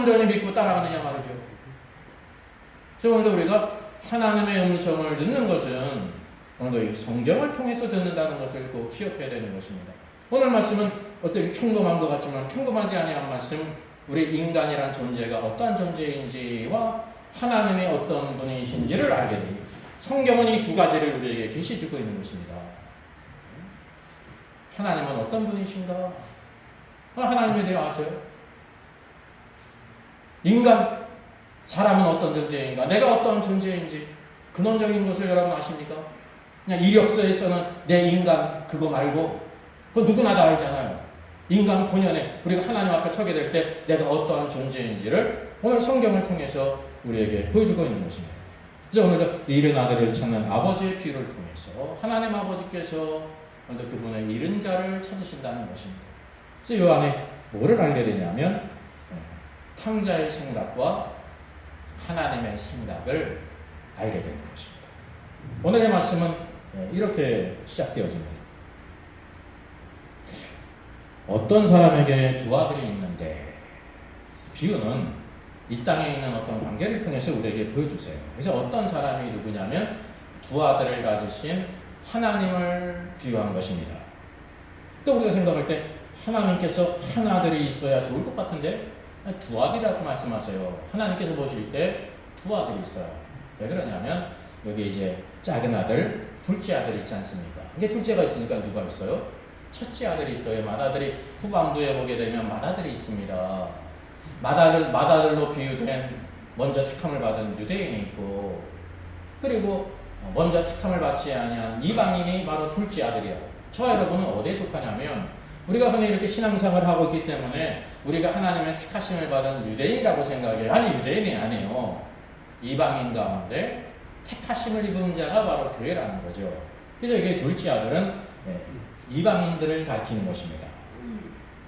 온전히 믿고 따라가느냐 말이죠. 그래서 오늘도 우리가 하나님의 음성을 듣는 것은 오늘도 성경을 통해서 듣는다는 것을 꼭 기억해야 되는 것입니다. 오늘 말씀은 어떤 평범한 것 같지만 평범하지 아니한 말씀, 우리 인간이란 존재가 어떠한 존재인지와 하나님의 어떤 분이신지를 알게 됩니다. 성경은 이 두 가지를 우리에게 계시주고 있는 것입니다. 하나님은 어떤 분이신가? 하나님에 대해 아세요? 인간, 사람은 어떤 존재인가? 내가 어떤 존재인지 근원적인 것을 여러분 아십니까? 그냥 이력서에서는 내 인간 그거 말고 그건 누구나 다 알잖아요. 인간 본연에 우리가 하나님 앞에 서게 될 때 내가 어떠한 존재인지를 오늘 성경을 통해서 우리에게 보여주고 있는 것입니다. 그래서 오늘도 잃은 아들을 찾는 아버지의 비유를 통해서 하나님 아버지께서 오늘도 그분의 잃은 자를 찾으신다는 것입니다. 그래서 이 안에 뭐를 알게 되냐면 탕자의 생각과 하나님의 생각을 알게 되는 것입니다. 오늘의 말씀은 이렇게 시작되어집니다. 어떤 사람에게 두 아들이 있는데, 비유는 이 땅에 있는 어떤 관계를 통해서 우리에게 보여주세요. 그래서 어떤 사람이 누구냐면 두 아들을 가지신 하나님을 비유한 것입니다. 또 우리가 생각할 때 하나님께서 한 아들이 있어야 좋을 것 같은데 두 아들이라고 말씀하세요. 하나님께서 보실 때 두 아들이 있어요. 왜 그러냐면 여기 이제 작은 아들, 둘째 아들이 있지 않습니까? 이게 둘째가 있으니까 누가 있어요? 첫째 아들이 있어요. 맏아들이 후반부에 보게 되면 맏아들이 있습니다. 맏아들로 비유된 먼저 택함을 받은 유대인이 있고, 그리고 먼저 택함을 받지 아니한 이방인이 바로 둘째 아들이라고. 저와 여러분은 어디에 속하냐면 우리가 흔히 이렇게 신앙생활을 하고 있기 때문에 우리가 하나님의 택하심을 받은 유대인이라고 생각해요. 아니, 유대인이 아니에요. 이방인 가운데 택하심을 입은 자가 바로 교회라는 거죠. 그래서 이게 둘째 아들은 이방인들을 가리키는 것입니다.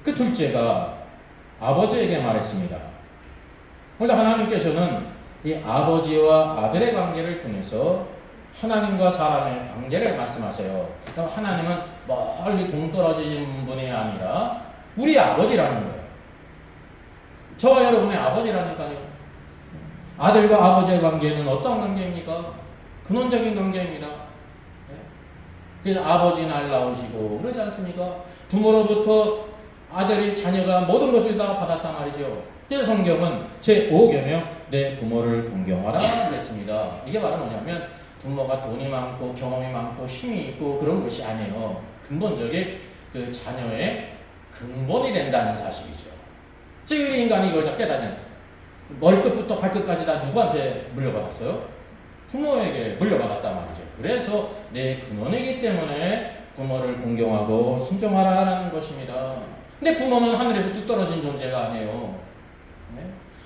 그 둘째가 아버지에게 말했습니다. 그런데 하나님께서는 이 아버지와 아들의 관계를 통해서 하나님과 사람의 관계를 말씀하세요. 그럼 하나님은 멀리 동떨어진 분이 아니라 우리 아버지라는 거예요. 저와 여러분의 아버지라니까요. 아들과 아버지의 관계는 어떤 관계입니까? 근원적인 관계입니다. 그래서 아버지 날 나오시고 그러지 않습니까? 부모로부터 아들이 자녀가 모든 것을 다 받았단 말이죠. 그래서 성경은 제5계명 내 부모를 존경하라 그랬습니다. 이게 바로 뭐냐면 부모가 돈이 많고 경험이 많고 힘이 있고 그런 것이 아니에요. 근본적인 그 자녀의 근본이 된다는 사실이죠. 즉 인간이 이걸 다 깨닫는 머리끝부터 발끝까지 다 누구한테 물려받았어요? 부모에게 물려받았단 말이죠. 그래서 내 근원이기 때문에 부모를 공경하고 순종하라는 것입니다. 근데 부모는 하늘에서 뚝 떨어진 존재가 아니에요.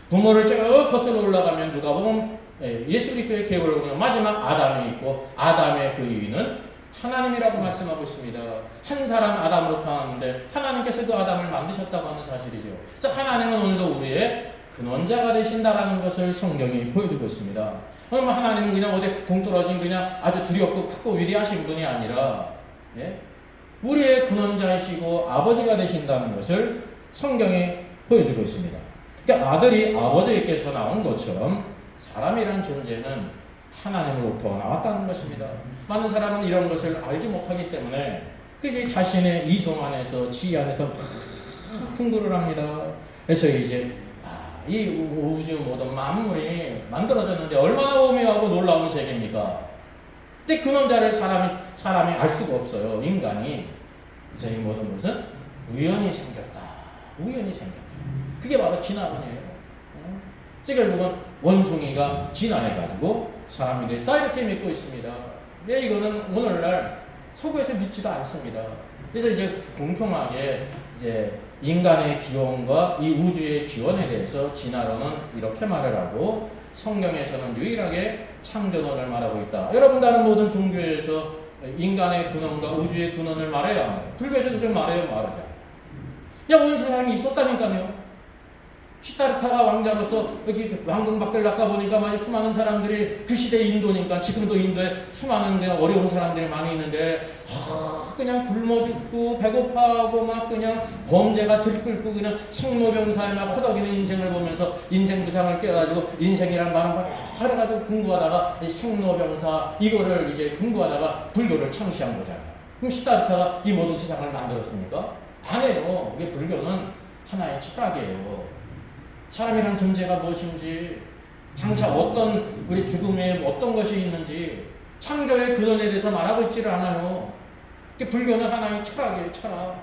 부모를 쭉 거슬러 올라가면 누가 보면 예수 그리스도의 계보를 보면 마지막 아담이 있고 아담의 그 위는 하나님이라고 말씀하고 있습니다. 한 사람 아담으로 태어났는데 하나님께서 그 아담을 만드셨다고 하는 사실이죠. 그래서 하나님은 오늘도 우리의 근원자가 되신다라는 것을 성경이 보여주고 있습니다. 그러면 하나님은 그냥 어디 동떨어진 그냥 아주 두렵고 크고 위대하신 분이 아니라 우리의 근원자이시고 아버지가 되신다는 것을 성경에 보여주고 있습니다. 그러니까 아들이 아버지에게서 나온 것처럼 사람이란 존재는 하나님으로부터 나왔다는 것입니다. 많은 사람은 이런 것을 알지 못하기 때문에 그게 자신의 이성 안에서 지혜 안에서 막 흥분을 합니다. 그래서 이제 이 우주 모든 만물이 만들어졌는데 얼마나 오묘하고 놀라운 세계입니까? 근데 근원자를 사람이 알 수가 없어요. 인간이. 그래서 이 모든 것은 우연히 생겼다. 우연히 생겼다. 그게 바로 진화론이에요. 그래서 결국은 원숭이가 진화해가지고 사람이 됐다 이렇게 믿고 있습니다. 네, 이거는 오늘날 서구에서 믿지도 않습니다. 그래서 이제 공평하게 이제 인간의 기원과 이 우주의 기원에 대해서 진화론은 이렇게 말을 하고 성경에서는 유일하게 창조론을 말하고 있다. 여러분 다른 모든 종교에서 인간의 근원과 우주의 근원을 말해요. 불교에서도 좀 말해요, 말하자. 야, 온 세상이 있었다니까요. 시다르타가 왕자로서 여기 왕궁밖을 나가보니까 많이 수많은 사람들이 그 시대 인도니까 지금도 인도에 수많은 어려운 사람들이 많이 있는데 그냥 굶어 죽고 배고파하고 막 그냥 범죄가 들끓고 그냥 생로병사에 막 허덕이는 인생을 보면서 인생 부상을 깨가지고 인생이란 말은 여러 가지 공부하다가 생로병사 이거를 이제 공부하다가 불교를 창시한 거잖아요. 그럼 시다르타가 이 모든 세상을 만들었습니까? 아니에요. 이게 불교는 하나의 철학이에요. 사람이란 존재가 무엇인지, 장차 어떤 우리 죽음에 어떤 것이 있는지 창조의 근원에 대해서 말하고 있지를 않아요. 불교는 하나의 철학이에요, 철학.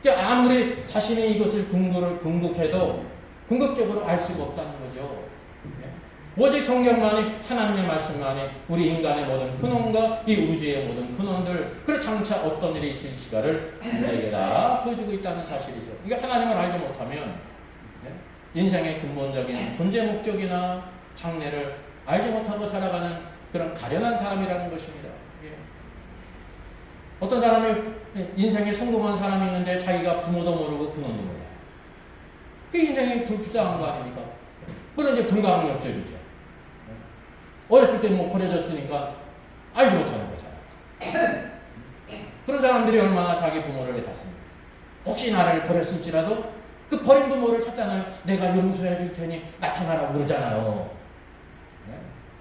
네? 아무리 자신이 이것을 궁극해도 궁극적으로 알 수가 없다는 거죠. 네? 오직 성경만이, 하나님의 말씀만이 우리 인간의 모든 근원과 이 우주의 모든 근원들, 그래 장차 어떤 일이 있을 시간을 우리에게 다 보여주고 있다는 사실이죠. 이게 하나님을 알지 못하면 인생의 근본적인 존재 목적이나 장래를 알지 못하고 살아가는 그런 가련한 사람이라는 것입니다. 어떤 사람이 인생에 성공한 사람이 있는데 자기가 부모도 모르고 근원도 몰라요. 그게 인생이 불쌍한 거 아닙니까? 그건 이제 불가항력적이죠. 어렸을 때 뭐 버려졌으니까 알지 못하는 거잖아요. 그런 사람들이 얼마나 자기 부모를 애탔습니까? 혹시 나를 버렸을지라도 그 버린 부모를 찾잖아요. 내가 용서해 줄 테니 나타나라고 그러잖아요.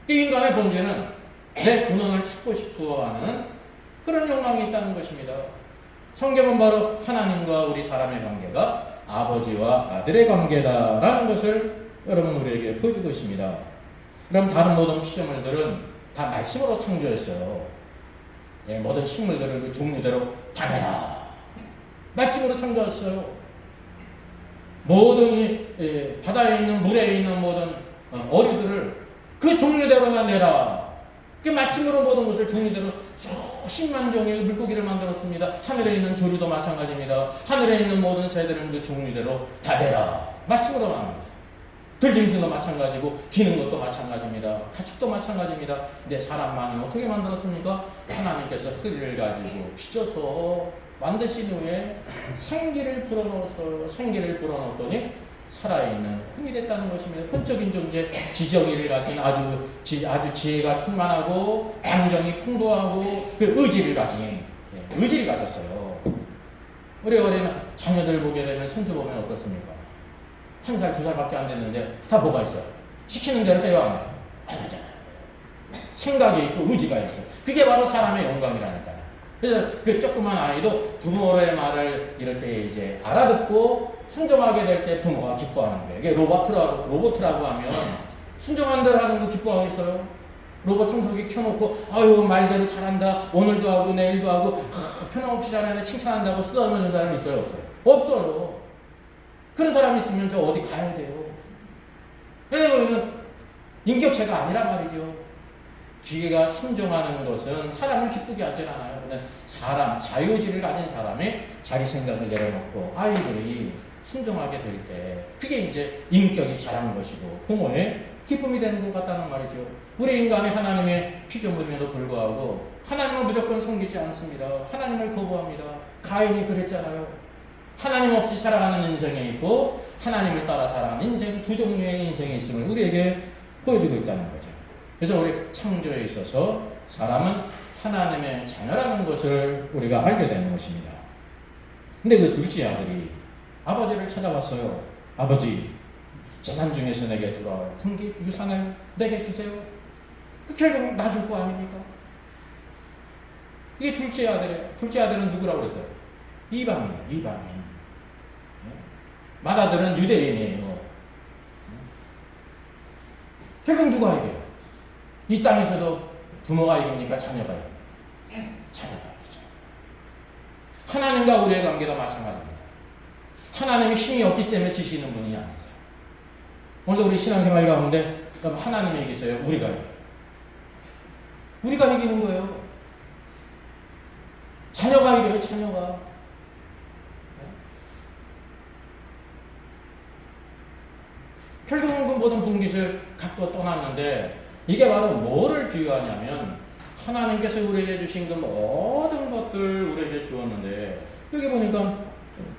그 인간의 본질은 내 근원을 찾고 싶어 하는 그런 욕망이 있다는 것입니다. 성경은 바로 하나님과 우리 사람의 관계가 아버지와 아들의 관계다라는 것을 여러분 우리에게 보여주고 있습니다. 그럼 다른 모든 피조물들은 다 말씀으로 창조했어요. 모든 식물들을 그 종류대로 다 내라. 말씀으로 창조했어요. 모든 이 바다에 있는 물에 있는 모든 어류들을 그 종류대로만 내라. 그 말씀으로 모든 것을 종류대로 수십만 종의 물고기를 만들었습니다. 하늘에 있는 조류도 마찬가지입니다. 하늘에 있는 모든 새들은 그 종류대로 다 내라. 말씀으로 만들었습니다. 들짐승도 마찬가지고 기는 것도 마찬가지입니다. 가축도 마찬가지입니다. 근데 사람만은 어떻게 만들었습니까? 하나님께서 흙을 가지고 빚어서 만드신 후에 생기를 불어넣었어요. 생기를 불어넣었더니 살아있는 흙이 됐다는 것입니다. 혼적인 존재, 지정의를 가진 아주 지혜가 충만하고 감정이 풍부하고 그 의지를 가졌어요. 우리 어린 자녀들 보게 되면 손주 보면 어떻습니까? 1살, 2살밖에 안 됐는데 다 뭐가 있어요? 시키는 대로 해요, 안 해요? 안 하잖아요. 생각이 있고 의지가 있어요. 그게 바로 사람의 영광이라니까요. 그래서 그 조그만 아이도 부모의 말을 이렇게 이제 알아듣고 순종하게 될 때 부모가 기뻐하는 거예요. 이게 로봇이라고 하면 순종한 대로 하는 거 기뻐하겠어요? 로봇 청소기 켜놓고 아유 말대로 잘한다. 오늘도 하고 내일도 하고 편함없이 잘하네 칭찬한다고 쓰다듬는 사람이 있어요? 없어요? 없어요. 그런 사람이 있으면 저 어디 가야 돼요. 왜냐하면 인격체가 아니란 말이죠. 기계가 순종하는 것은 사람을 기쁘게 하진 않아요. 근데 사람, 자유의지를 가진 사람이 자기 생각을 내려놓고 아이들이 순종하게 될 때 그게 이제 인격이 자라는 것이고 부모의 기쁨이 되는 것 같다는 말이죠. 우리 인간이 하나님의 피조물임에도 불구하고 하나님을 무조건 섬기지 않습니다. 하나님을 거부합니다. 가인이 그랬잖아요. 하나님 없이 살아가는 인생이 있고 하나님을 따라 살아가는 인생, 두 종류의 인생이 있음을 우리에게 보여주고 있다는 거죠. 그래서 우리 창조에 있어서 사람은 하나님의 자녀라는 것을 우리가 알게 되는 것입니다. 근데 그 둘째 아들이 아버지를 찾아왔어요. 아버지, 재산 중에서 내게 돌아올 등기 유산을 내게 주세요. 그 결국 나 줄 거 아닙니까? 이게 둘째 아들이에요. 둘째 아들은 누구라고 그랬어요? 이방인이에요. 이방인. 맏아들은 유대인이에요. 결국 누가 이겨요? 이 땅에서도 부모가 이깁니까? 자녀가 이깁니까? 자녀가 이기죠. 하나님과 우리의 관계도 마찬가지입니다. 하나님이 힘이 없기 때문에 지시는 분이 아니세요. 오늘도 우리 신앙생활 가운데 그럼 하나님이 이기세요? 우리가 이겨요? 우리가 이기는 거예요. 자녀가 이겨요. 자녀가. 결국은 그 모든 분깃을 갖고 떠났는데 이게 바로 뭐를 비유하냐면 하나님께서 우리에게 주신 그 모든 것들 우리에게 주었는데 여기 보니까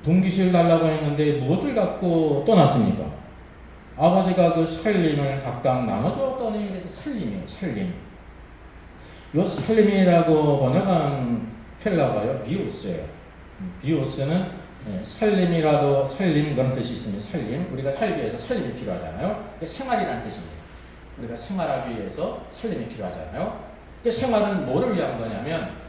동기실 달라고 했는데 무엇을 갖고 떠났습니까? 아버지가 그 살림을 각각 나눠주었더니 그래서 살림이에요. 살림. 이 살림이라고 번역한 헬라어가요. 비오스예요. 비오스는 살림이라도 살림 그런 뜻이 있습니다. 살림. 우리가 살기 위해서 살림이 필요하잖아요. 생활이라는 뜻입니다. 우리가 생활하기 위해서 살림이 필요하잖아요. 생활은 뭐를 위한 거냐면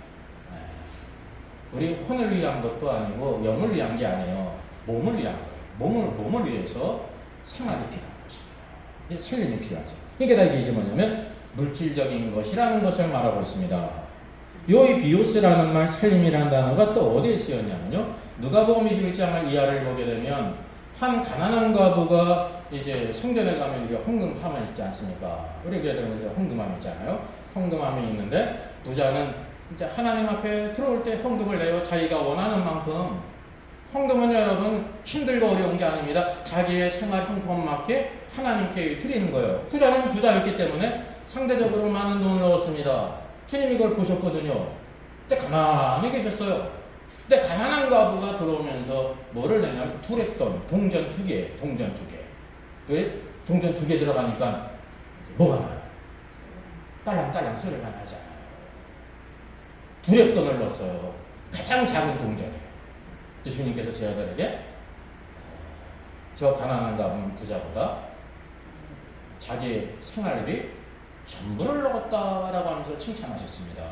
우리 혼을 위한 것도 아니고 영을 위한 게 아니에요. 몸을 위한 거예요. 몸을 위해서 생활이 필요한 것입니다. 살림이 필요하죠. 그러니까 이게 뭐냐면 물질적인 것이라는 것을 말하고 있습니다. 이 비오스라는 말, 살림이라는 단어가 또 어디에 쓰였냐면요. 누가복음 21장을 이하를 보게 되면 한 가난한 과부가 이제 성전에 가면 우리가 헌금함이 있지 않습니까? 우리 교회들은 이제 헌금함이 있잖아요. 헌금함이 있는데 부자는 이제 하나님 앞에 들어올 때 헌금을 내요. 자기가 원하는 만큼. 헌금은 여러분 힘들고 어려운 게 아닙니다. 자기의 생활 형편 맞게 하나님께 드리는 거예요. 부자는 부자였기 때문에 상대적으로 많은 돈을 넣었습니다. 주님이 그걸 보셨거든요. 그때 가만히 계셨어요. 근데 가난한 과부가 들어오면서 뭐를 내냐면 두랬던 동전 2개. 왜? 동전 2개 들어가니까 뭐가 나요? 딸랑딸랑 소리가 나잖아요. 두랩돈을 넣었어요. 가장 작은 동전이에요. 주님께서 제 아들에게 저 가난한 가문 부자보다 자기의 생활비 전부를 넣었다라고 하면서 칭찬하셨습니다.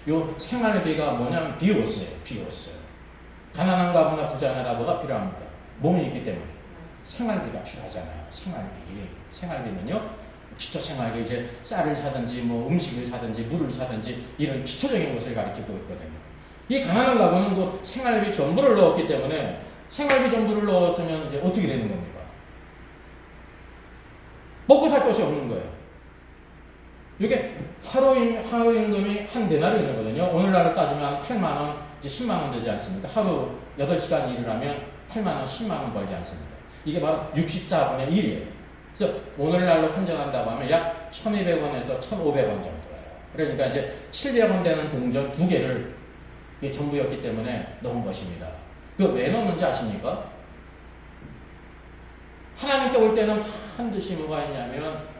요 생활비가 뭐냐면 비오스예요. 비오스. 가난한 가문이나 부자나 뭐가 필요합니까? 몸이 있기 때문에 생활비가 필요하잖아요. 생활비는요 기초 생활비, 이제 쌀을 사든지 뭐 음식을 사든지 물을 사든지 이런 기초적인 것을 가리키고 있거든요. 이 가난한 가문은 그 생활비 전부를 넣었기 때문에 생활비 전부를 넣었으면 이제 어떻게 되는 겁니까? 먹고 살 것이 없는 거예요. 이게 하루 임금이 한 데나리온이거든요. 오늘날로 따지면 8만 원, 이제 10만 원 되지 않습니까? 하루 8시간 일을 하면 8만 원, 10만 원 벌지 않습니까? 이게 바로 64분의 1이에요. 그래서 오늘날로 환전한다고 하면 약 1,200원에서 1,500원 정도예요. 그러니까 이제 700원 되는 동전 2개를 전부였기 때문에 넣은 것입니다. 그 왜 넣는지 아십니까? 하나님께 올 때는 반드시 뭐가 있냐면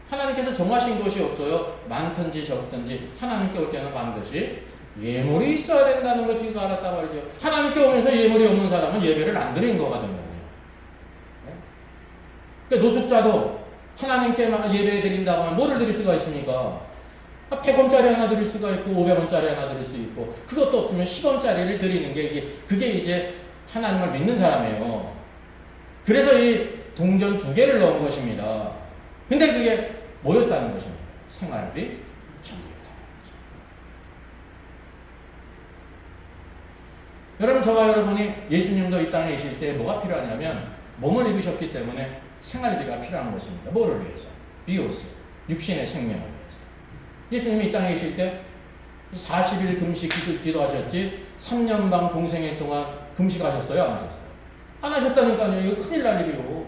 하나님께서 정하신 것이 없어요. 많든지 적든지 하나님께 올 때는 반드시 예물이 있어야 된다는 걸 지금 알았단 말이죠. 하나님께 오면서 예물이 없는 사람은 예배를 안 드린 거거든요. 네? 그러니까 노숙자도 하나님께 예배 드린다고 하면 뭐를 드릴 수가 있습니까? 100원짜리 하나 드릴 수가 있고 500원짜리 하나 드릴 수 있고 그것도 없으면 10원짜리를 드리는 게 그게 이제 하나님을 믿는 사람이에요. 그래서 이 동전 2개를 넣은 것입니다. 근데 그게 뭐였다는 것입니다. 생활비 전부였다는 거죠. 여러분, 저와 여러분이 예수님도 이 땅에 계실 때 뭐가 필요하냐면 몸을 입으셨기 때문에 생활비가 필요한 것입니다. 뭐를 위해서? 비오스, 육신의 생명을 위해서. 예수님이 이 땅에 계실 때 40일 금식 기도하셨지 3년 반 공생애 동안 금식하셨어요? 안 하셨어요? 안 하셨다니까요. 이거 큰일 날 일이요.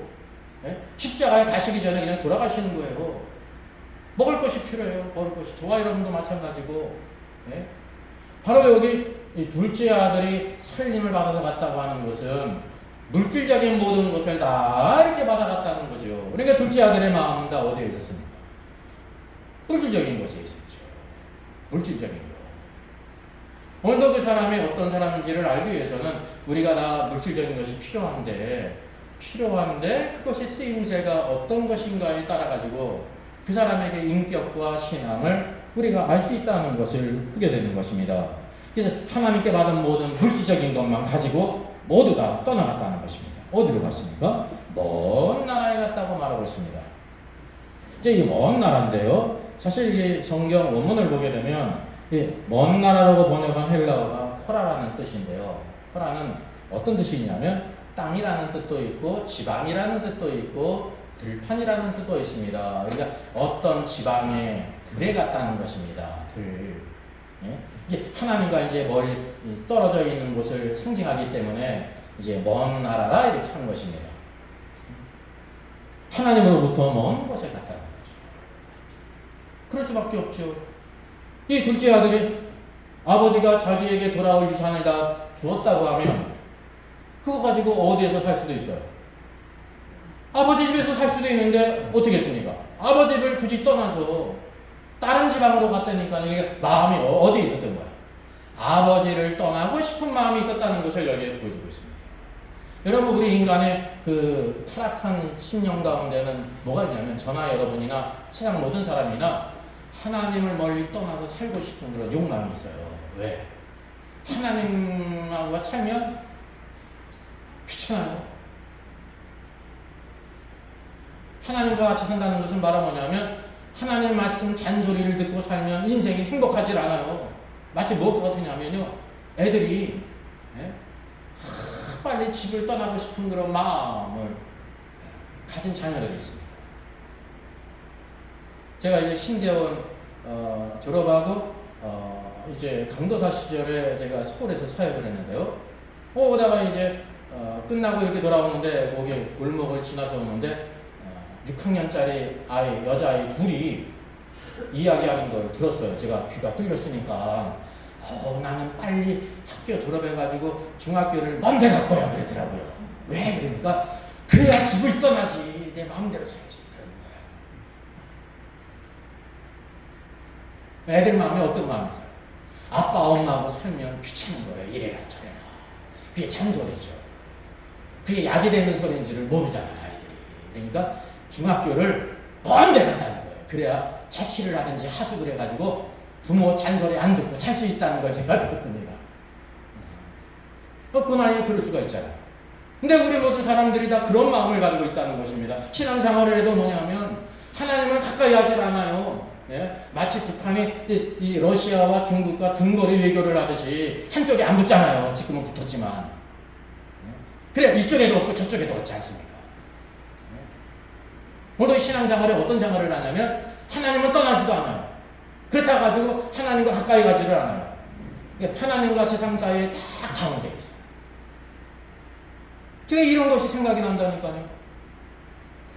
네? 십자가에 가시기 전에 그냥 돌아가시는 거예요. 먹을 것이 필요해요. 먹을 것이. 저와 여러분도 마찬가지고. 네? 바로 여기 이 둘째 아들이 살림을 받아서 갔다고 하는 것은 물질적인 모든 것을 다 이렇게 받아갔다는 거죠. 그러니까 둘째 아들의 마음은 다 어디에 있었습니까? 물질적인 것에 있었죠. 물질적인 것. 오늘도 그 사람이 어떤 사람인지를 알기 위해서는 우리가 다 물질적인 것이 필요한데 그것이 쓰임새가 어떤 것인가에 따라 가지고 그 사람에게 인격과 신앙을 우리가 알 수 있다는 것을 보게 되는 것입니다. 그래서 하나님께 받은 모든 물질적인 것만 가지고 모두 다 떠나갔다는 것입니다. 어디로 갔습니까? 먼 나라에 갔다고 말하고 있습니다. 이제 이 먼 나라인데요. 사실 이 성경 원문을 보게 되면 먼 나라라고 번역한 헬라어가 코라라는 뜻인데요. 코라는 어떤 뜻이냐면 땅이라는 뜻도 있고 지방이라는 뜻도 있고 들판이라는 뜻도 있습니다. 그러니까 어떤 지방에 들에 갔다는 것입니다. 들. 예? 이게 하나님과 이제 멀리 떨어져 있는 곳을 상징하기 때문에 이제 먼 나라라 이렇게 한 것입니다. 하나님으로부터 먼 곳에 갔다는 거죠. 그럴 수밖에 없죠. 이 둘째 아들이 아버지가 자기에게 돌아올 유산을 다 주었다고 하면 그거 가지고 어디에서 살 수도 있어요. 아버지 집에서 살 수도 있는데 어떻게 했습니까? 아버지 집을 굳이 떠나서 다른 지방으로 갔다니까 이게 마음이 어디에 있었던 거야? 아버지를 떠나고 싶은 마음이 있었다는 것을 여기에 보여주고 있습니다. 여러분, 우리 인간의 그 타락한 심령 가운데는 뭐가 있냐면 저나 여러분이나 세상 모든 사람이나 하나님을 멀리 떠나서 살고 싶은 그런 욕망이 있어요. 왜? 하나님하고 살면 귀찮아요. 하나님과 같이 산다는 것은 뭐냐면 하나님 말씀 잔소리를 듣고 살면 인생이 행복하지 않아요. 마치 무엇과 같으냐면요, 애들이 빨리 집을 떠나고 싶은 그런 마음을 가진 자녀들이 있습니다. 제가 이제 신대원 졸업하고 이제 강도사 시절에 제가 서울에서 사역을 했는데요. 오다가 이제 끝나고 이렇게 돌아오는데 거기 골목을 지나서 오는데 6학년짜리 아이, 여자아이 둘이 이야기하는 걸 들었어요. 제가 귀가 뚫렸으니까 나는 빨리 학교 졸업해가지고 중학교를 먼데 갈 거야 그러더라고요. 왜? 그러니까 그래야 집을 떠나지 내 마음대로 살지 그러는 거야. 애들 마음에 어떤 마음이 있어요? 아빠 엄마하고 살면 귀찮은 거예요. 이래라 저래라. 그게 잔소리죠. 그게 약이 되는 소리인지를 모르잖아요, 아이들이. 그러니까 중학교를 먼데 간다는 거예요. 그래야 자취를 하든지 하숙을 해가지고 부모 잔소리 안 듣고 살 수 있다는 걸 제가 들었습니다. 그 나이에 그럴 수가 있잖아요. 근데 우리 모든 사람들이 다 그런 마음을 가지고 있다는 것입니다. 신앙생활을 해도 뭐냐면 하나님을 가까이 하질 않아요. 마치 북한이 이 러시아와 중국과 등거리 외교를 하듯이 한쪽에 안 붙잖아요. 지금은 붙었지만. 그래 이쪽에도 없고 저쪽에도 없지 않습니까? 오늘 신앙생활에 어떤 생활을 하냐면 하나님을 떠나지도 않아요. 그렇다 가지고 하나님과 가까이 가지를 않아요. 하나님과 세상 사이에 다 가운데 있어요. 제가 이런 것이 생각이 난다니까요.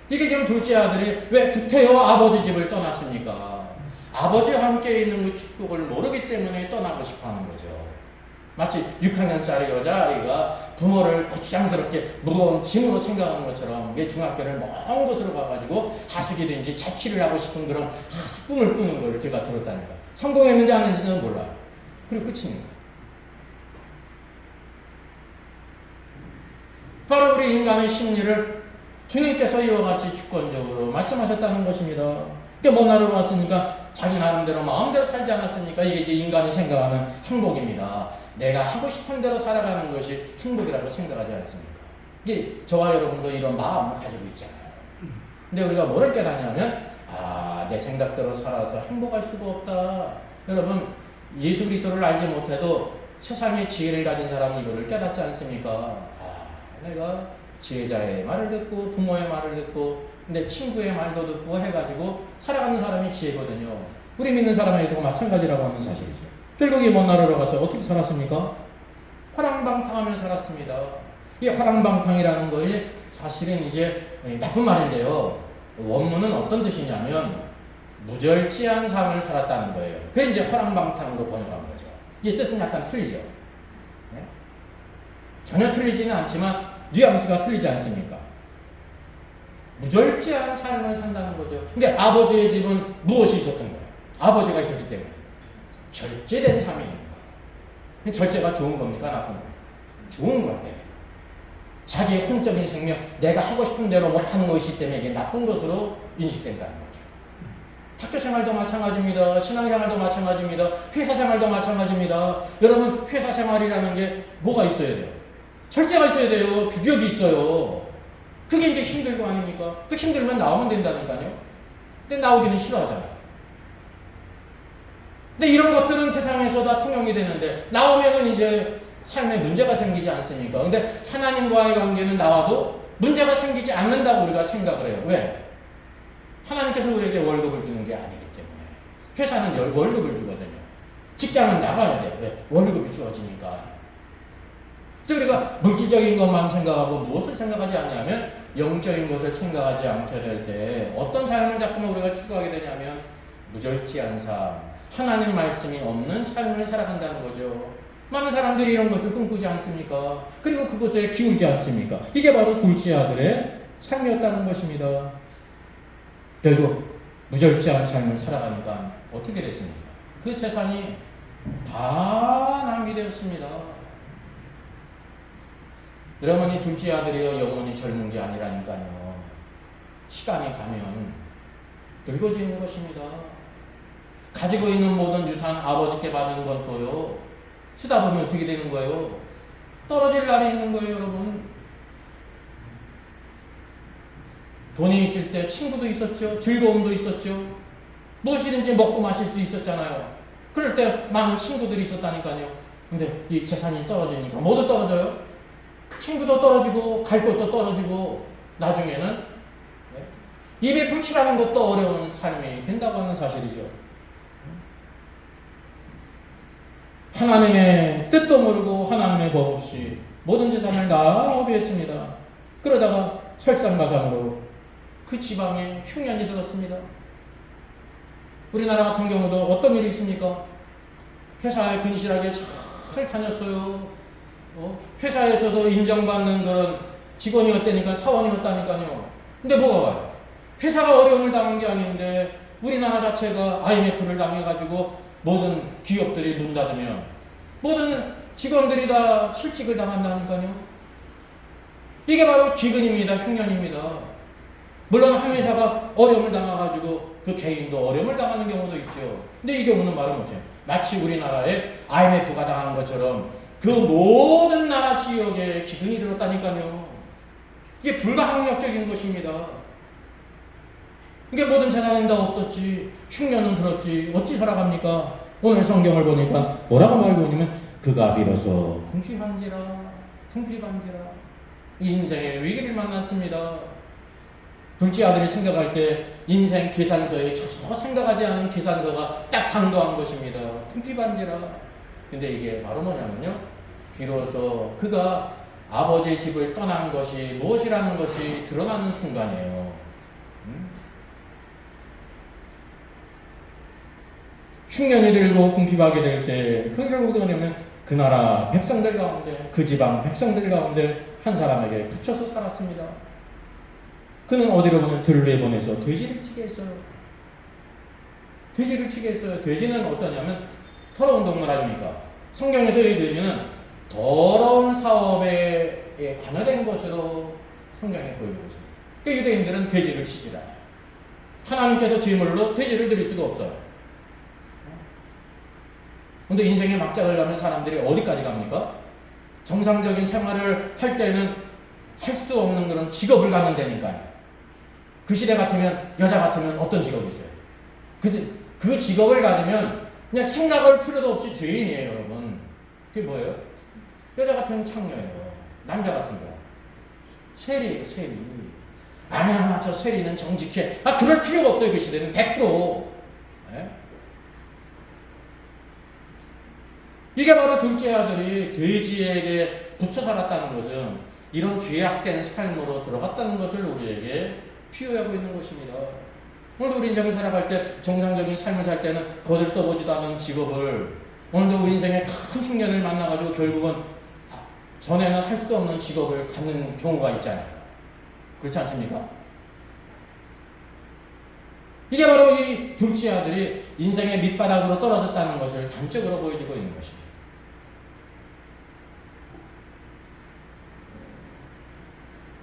이게 지금 둘째 아들이 왜 구태여 아버지 집을 떠났습니까? 아버지와 함께 있는 그 축복을 모르기 때문에 떠나고 싶어 하는 거죠. 마치 6학년짜리 여자아이가 부모를 고추장스럽게 무거운 짐으로 생각하는 것처럼 중학교를 먼 곳으로 가가지고 하숙이든지 자취를 하고 싶은 그런 꿈을 꾸는 걸 제가 들었다니까. 성공했는지 안 했는지는 몰라요. 그리고 끝입니다. 바로 우리 인간의 심리를 주님께서 이와 같이 주권적으로 말씀하셨다는 것입니다. 먼 나라로 왔으니까 자기 나름대로 마음대로 살지 않았습니까? 이게 이제 인간이 생각하는 행복입니다. 내가 하고 싶은 대로 살아가는 것이 행복이라고 생각하지 않습니까? 이게 저와 여러분도 이런 마음을 가지고 있잖아요. 근데 우리가 뭐를 깨닫냐면 내 생각대로 살아서 행복할 수가 없다. 여러분 예수 그리스도를 알지 못해도 세상의 지혜를 가진 사람은 이거를 깨닫지 않습니까? 내가 지혜자의 말을 듣고 부모의 말을 듣고 근데 친구의 말도 듣고 해가지고 살아가는 사람이 지혜거든요. 우리 믿는 사람에게도 마찬가지라고 하는 사실이죠. 결국 이 먼 나라로 가서 어떻게 살았습니까? 화랑방탕하며 살았습니다. 이 화랑방탕이라는 것이 사실은 이제 나쁜 말인데요. 원문은 어떤 뜻이냐면 무절제한 삶을 살았다는 거예요. 그게 이제 화랑방탕으로 번역한 거죠. 이 뜻은 약간 틀리죠. 네? 전혀 틀리지는 않지만 뉘앙스가 틀리지 않습니까? 무절제한 삶을 산다는 거죠. 그러니까 아버지의 집은 무엇이 있었던 거예요? 아버지가 있었기 때문에 절제된 삶입니다. 절제가 좋은 겁니까? 나쁜 겁니까? 좋은 건데 자기의 혼적인 생명, 내가 하고 싶은 대로 못하는 것이기 때문에 이게 나쁜 것으로 인식된다는 거죠. 학교 생활도 마찬가지입니다. 신앙생활도 마찬가지입니다. 회사 생활도 마찬가지입니다. 여러분 회사 생활이라는 게 뭐가 있어야 돼요? 절제가 있어야 돼요. 규격이 있어요. 그게 이제 힘들 거 아닙니까? 그 힘들면 나오면 된다니까요. 근데 나오기는 싫어하잖아요. 근데 이런 것들은 세상에서 다 통용이 되는데 나오면은 이제 삶에 문제가 생기지 않습니까? 근데 하나님과의 관계는 나와도 문제가 생기지 않는다고 우리가 생각을 해요. 왜? 하나님께서 우리에게 월급을 주는 게 아니기 때문에. 회사는 월급을 주거든요. 직장은 나가야 돼요. 왜? 월급이 주어지니까. 그래서 우리가 물질적인 것만 생각하고 무엇을 생각하지 않냐면 영적인 것을 생각하지 않게 될 때 어떤 삶을 자꾸만 우리가 추구하게 되냐면 무절제한 삶, 하나님 말씀이 없는 삶을 살아간다는 거죠. 많은 사람들이 이런 것을 꿈꾸지 않습니까? 그리고 그것에 기울지 않습니까? 이게 바로 둘째 아들의 삶이었다는 것입니다. 결국 무절제한 삶을 살아가니까 어떻게 됐습니까? 그 재산이 다 낭비되었습니다. 여러분이 둘째 아들이여 영원히 젊은 게 아니라니까요. 시간이 가면 늙어지는 것입니다. 가지고 있는 모든 유산 아버지께 받은 건 또요, 쓰다 보면 어떻게 되는 거예요? 떨어질 날이 있는 거예요, 여러분. 돈이 있을 때 친구도 있었죠. 즐거움도 있었죠. 무엇이든지 먹고 마실 수 있었잖아요. 그럴 때 많은 친구들이 있었다니까요. 근데 이 재산이 떨어지니까 모두 떨어져요. 친구도 떨어지고 갈 곳도 떨어지고 나중에는 입에 불칠하는 것도 어려운 삶이 된다고 하는 사실이죠. 하나님의 뜻도 모르고 하나님의 법 없이 모든 재산을 다 허비했습니다. 그러다가 설상가상으로 그 지방에 흉년이 들었습니다. 우리나라 같은 경우도 어떤 일이 있습니까? 회사에 근실하게 잘 다녔어요. 회사에서도 인정받는 그런 직원이었다니까, 사원이었다니까요. 근데 뭐가 와요? 회사가 어려움을 당한 게 아닌데 우리나라 자체가 IMF를 당해가지고 모든 기업들이 문 닫으면 모든 직원들이 다 실직을 당한다니까요. 이게 바로 기근입니다. 흉년입니다. 물론 한 회사가 어려움을 당해가지고 그 개인도 어려움을 당하는 경우도 있죠. 근데 이 경우는 말은 뭐죠? 마치 우리나라에 IMF가 당한 것처럼 그 모든 나라 지역에 기근이 들었다니까요. 이게 불가항력적인 것입니다. 이게 모든 재산은 다 없었지, 흉년은 들었지, 어찌 살아갑니까? 오늘 성경을 보니까 뭐라고 말고 있냐면 그가 비로소 궁핍한지라 인생의 위기를 만났습니다. 둘째 아들이 생각할 때 인생 계산서에 전혀 생각하지 않은 계산서가 딱 당도한 것입니다. 궁핍한지라. 근데 이게 바로 뭐냐면요, 비로소 그가 아버지의 집을 떠난 것이 무엇이라는 것이 드러나는 순간이에요. 흉년이 들고 궁핍하게 될 때 그 결국은 뭐냐면 그 나라 백성들 가운데, 그 지방 백성들 가운데 한 사람에게 붙여서 살았습니다. 그는 어디로 보면 들에 보내서 돼지를 치게 했어요. 돼지를 치게 했어요. 돼지는 어떠냐면 더러운 동물 아닙니까? 성경에서 이 돼지는 더러운 사업에 관여된 것으로 성경에 보이고 있습니다. 그러니까 유대인들은 돼지를 치질 않아요. 하나님께서 제물로 돼지를 드릴 수가 없어요. 근데 인생의 막장을 가면 사람들이 어디까지 갑니까? 정상적인 생활을 할 때는 할 수 없는 그런 직업을 갖는 데니까요. 그 시대 같으면, 여자 같으면 어떤 직업이 있어요? 그 직업을 가지면 그냥 생각할 필요도 없이 죄인이에요, 여러분. 그게 뭐예요? 여자 같으면 창녀예요. 남자 같은 경우 세리예요, 세리. 아니야, 저 세리는 정직해. 그럴 필요가 없어요, 그 시대는. 100%. 네? 이게 바로 둘째 아들이 돼지에게 붙여 살았다는 것은 이런 죄악된 삶으로 들어갔다는 것을 우리에게 피요하고 있는 것입니다. 오늘도 우리 인생을 살아갈 때 정상적인 삶을 살 때는 거들떠보지도 않은 직업을, 오늘도 우리 인생에 큰 흉년을 만나가지고 결국은 전에는 할 수 없는 직업을 갖는 경우가 있잖아요. 그렇지 않습니까? 이게 바로 이 둘째 아들이 인생의 밑바닥으로 떨어졌다는 것을 단적으로 보여주고 있는 것입니다.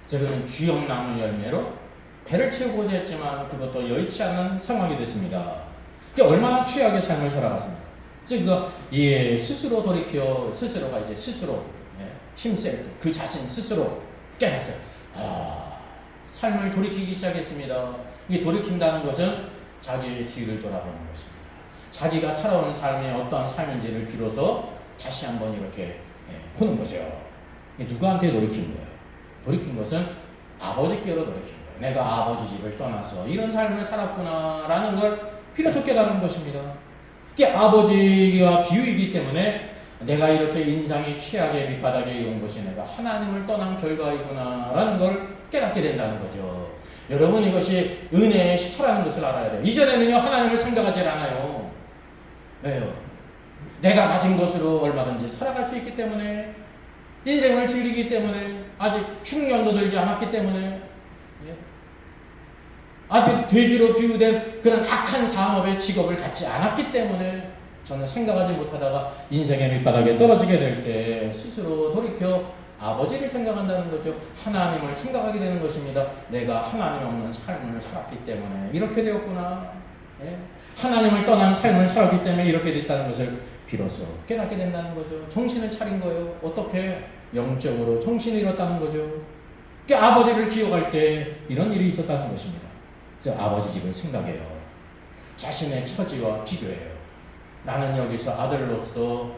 저는 주역 나무 열매로 배를 채우고자 했지만 그것도 여의치 않은 상황이 됐습니다. 그게 얼마나 최악의 삶을 살아갔습니까? 그가 스스로 돌이켜 스스로가 이제 스스로 힘쓸 그 자신 스스로 깨닫어요. 삶을 돌이키기 시작했습니다. 이 돌이킨다는 것은 자기의 뒤를 돌아보는 것입니다. 자기가 살아온 삶이 어떠한 삶인지를 비로소 다시 한번 이렇게 보는 거죠. 누구한테 돌이킨 거예요? 돌이킨 것은 아버지께로 돌이킨 거예요. 내가 아버지 집을 떠나서 이런 삶을 살았구나라는 걸 비로소 깨달은 것입니다. 이게 아버지가 비유이기 때문에 내가 이렇게 인상이 최악의 밑바닥에 이른 것이 내가 하나님을 떠난 결과이구나라는 걸 깨닫게 된다는 거죠. 여러분, 이것이 은혜의 시초라는 것을 알아야 돼요. 이전에는요, 하나님을 생각하지 않아요. 왜요? 내가 가진 것으로 얼마든지 살아갈 수 있기 때문에, 인생을 즐기기 때문에, 아직 흉년도 들지 않았기 때문에, 아직 돼지로 비유된 그런 악한 상업의 직업을 갖지 않았기 때문에 저는 생각하지 못하다가 인생의 밑바닥에 떨어지게 될 때 스스로 돌이켜 아버지를 생각한다는 거죠. 하나님을 생각하게 되는 것입니다. 내가 하나님 없는 삶을 살았기 때문에 이렇게 되었구나. 하나님을 떠난 삶을 살았기 때문에 이렇게 됐다는 것을 비로소 깨닫게 된다는 거죠. 정신을 차린 거예요. 어떻게? 영적으로 정신을 잃었다는 거죠. 그러니까 아버지를 기억할 때 이런 일이 있었다는 것입니다. 아버지 집을 생각해요. 자신의 처지와 비교해요. 나는 여기서 아들로서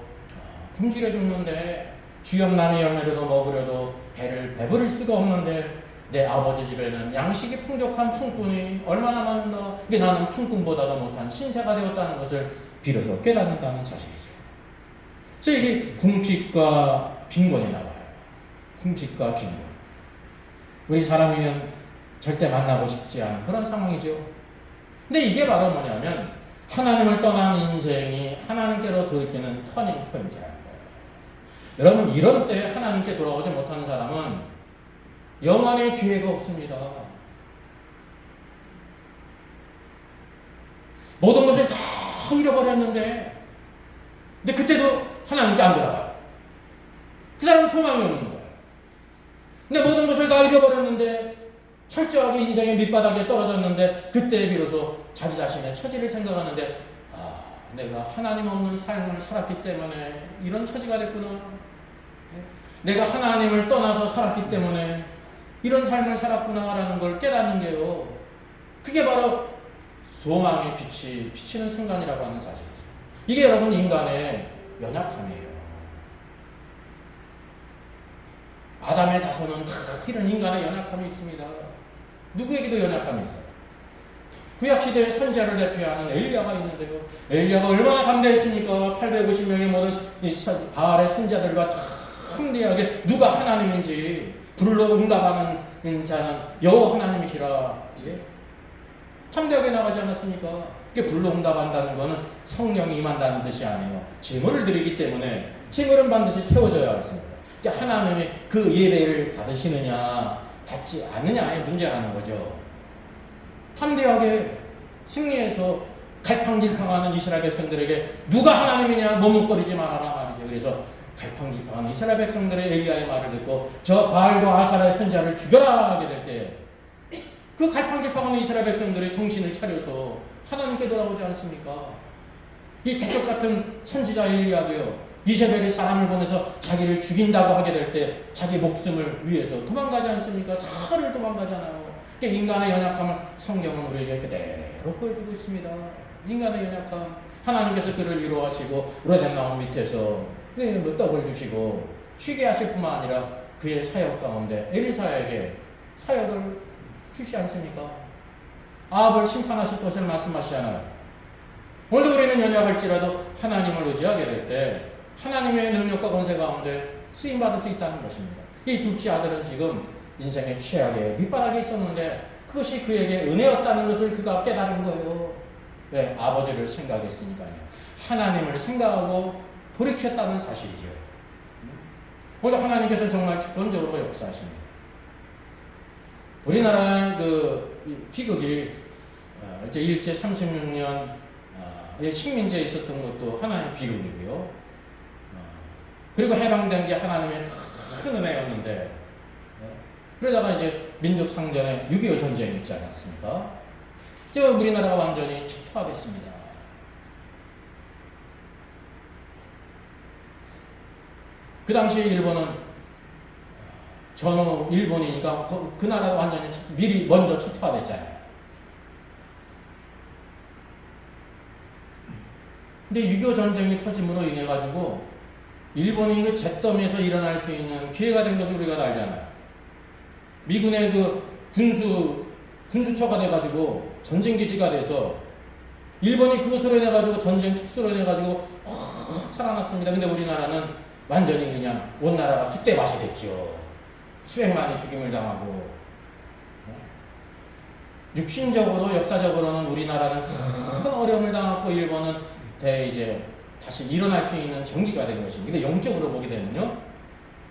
굶주려 죽는데, 주염남의 열매로도 먹으려도 배를 배부를 수가 없는데 내 아버지 집에는 양식이 풍족한 품꾼이 얼마나 많은가. 이게 나는 품꾼보다도 못한 신세가 되었다는 것을 비로소 깨닫는다는 사실이죠. 그래서 이게 궁핍과 빈곤이 나와요. 궁핍과 빈곤. 우리 사람이면 절대 만나고 싶지 않은 그런 상황이죠. 근데 이게 바로 뭐냐면 하나님을 떠난 인생이 하나님께로 돌이키는 터닝 포인트라는 거예요. 여러분, 이런 때 하나님께 돌아오지 못하는 사람은 영원의 기회가 없습니다. 모든 것을 다 잃어버렸는데, 근데 그때도 하나님께 안 돌아가요. 그 사람은 소망이 없는 거예요. 근데 모든 것을 다 잃어버렸는데, 철저하게 인생의 밑바닥에 떨어졌는데, 그때 비로소 자기 자신의 처지를 생각하는데, 내가 하나님 없는 삶을 살았기 때문에 이런 처지가 됐구나. 내가 하나님을 떠나서 살았기 때문에 이런 삶을 살았구나라는 걸 깨닫는 게요. 그게 바로 소망의 빛이 비치는 순간이라고 하는 사실이죠. 이게 여러분 인간의 연약함이에요. 아담의 자손은 다 이런 인간의 연약함이 있습니다. 누구에게도 연약함이 있어요. 구약시대의 선지자를 대표하는 엘리야가 있는데요. 엘리야가 얼마나 감대했습니까? 850명의 모든 바알의 선지자들과 다 함대하게 누가 하나님인지 불로 응답하는 자는 여호와 하나님이시라. 탐대하게 나가지 않았습니까? 그게 불로 응답한다는 것은 성령이 임한다는 뜻이 아니에요. 제물을 드리기 때문에 제물은 반드시 태워져야 했습니다. 그러니까 하나님이 그 예배를 받으시느냐 받지 않느냐의 문제라는 거죠. 탐대하게 승리해서 갈팡질팡하는 이스라엘 백성들에게 누가 하나님이냐 머뭇거리지 말아라 말이죠. 그래서 갈팡질팡한 이스라엘 백성들의 엘리야의 말을 듣고 저 바알과 아사라의 선지자를 죽여라 하게 될 때 그 갈팡질팡한 이스라엘 백성들의 정신을 차려서 하나님께 돌아오지 않습니까? 이 대적 같은 선지자 엘리야도요. 이세벨이 사람을 보내서 자기를 죽인다고 하게 될 때 자기 목숨을 위해서 도망가지 않습니까? 사흘을 도망가잖아요. 그러니까 인간의 연약함을 성경은 우리에게 그대로 보여주고 있습니다. 인간의 연약함, 하나님께서 그를 위로하시고 로뎀 나무 밑에서 떡을 주시고 쉬게 하실 뿐만 아니라 그의 사역 가운데 엘리사에게 사역을 주시 않습니까? 아합을 심판하실 것을 말씀하시잖아요. 오늘도 우리는 연약할지라도 하나님을 의지하게 될 때 하나님의 능력과 권세 가운데 쓰임받을 수 있다는 것입니다. 이 둘째 아들은 지금 인생의 최악의 밑바닥에 있었는데 그것이 그에게 은혜였다는 것을 그가 깨달은 거예요. 왜? 아버지를 생각했으니까요. 하나님을 생각하고 돌이켰다는 사실이죠. 오늘 하나님께서는 정말 주권적으로 역사하십니다. 우리나라의 그 비극이 이제 일제 36년 식민지에 있었던 것도 하나님의 비극이고요. 그리고 해방된 게 하나님의 큰 은혜였는데, 그러다가 이제 민족 상전에 6.25 전쟁이 있지 않았습니까? 이제 우리나라가 완전히 초토화됐습니다. 그 당시에 일본은 전후 일본이니까 그 나라가 완전히 미리 먼저 초토화됐잖아요. 근데 6.25 전쟁이 터짐으로 인해 가지고 일본이 그 잿더미에서 일어날 수 있는 기회가 된 것을 우리가 다 알잖아요. 미군의 그 군수처가 돼가지고 전쟁기지가 돼서 일본이 그것으로 인해 가지고 전쟁 특수로 인해 가지고 살아났습니다. 근데 우리나라는 완전히 그냥 온 나라가 쑥대밭이 됐죠. 수백만이 죽임을 당하고, 육신적으로 역사적으로는 우리나라는 큰 어려움을 당하고 일본은 다시 일어날 수 있는 전기가 된 것입니다. 근데 영적으로 보게 되면요,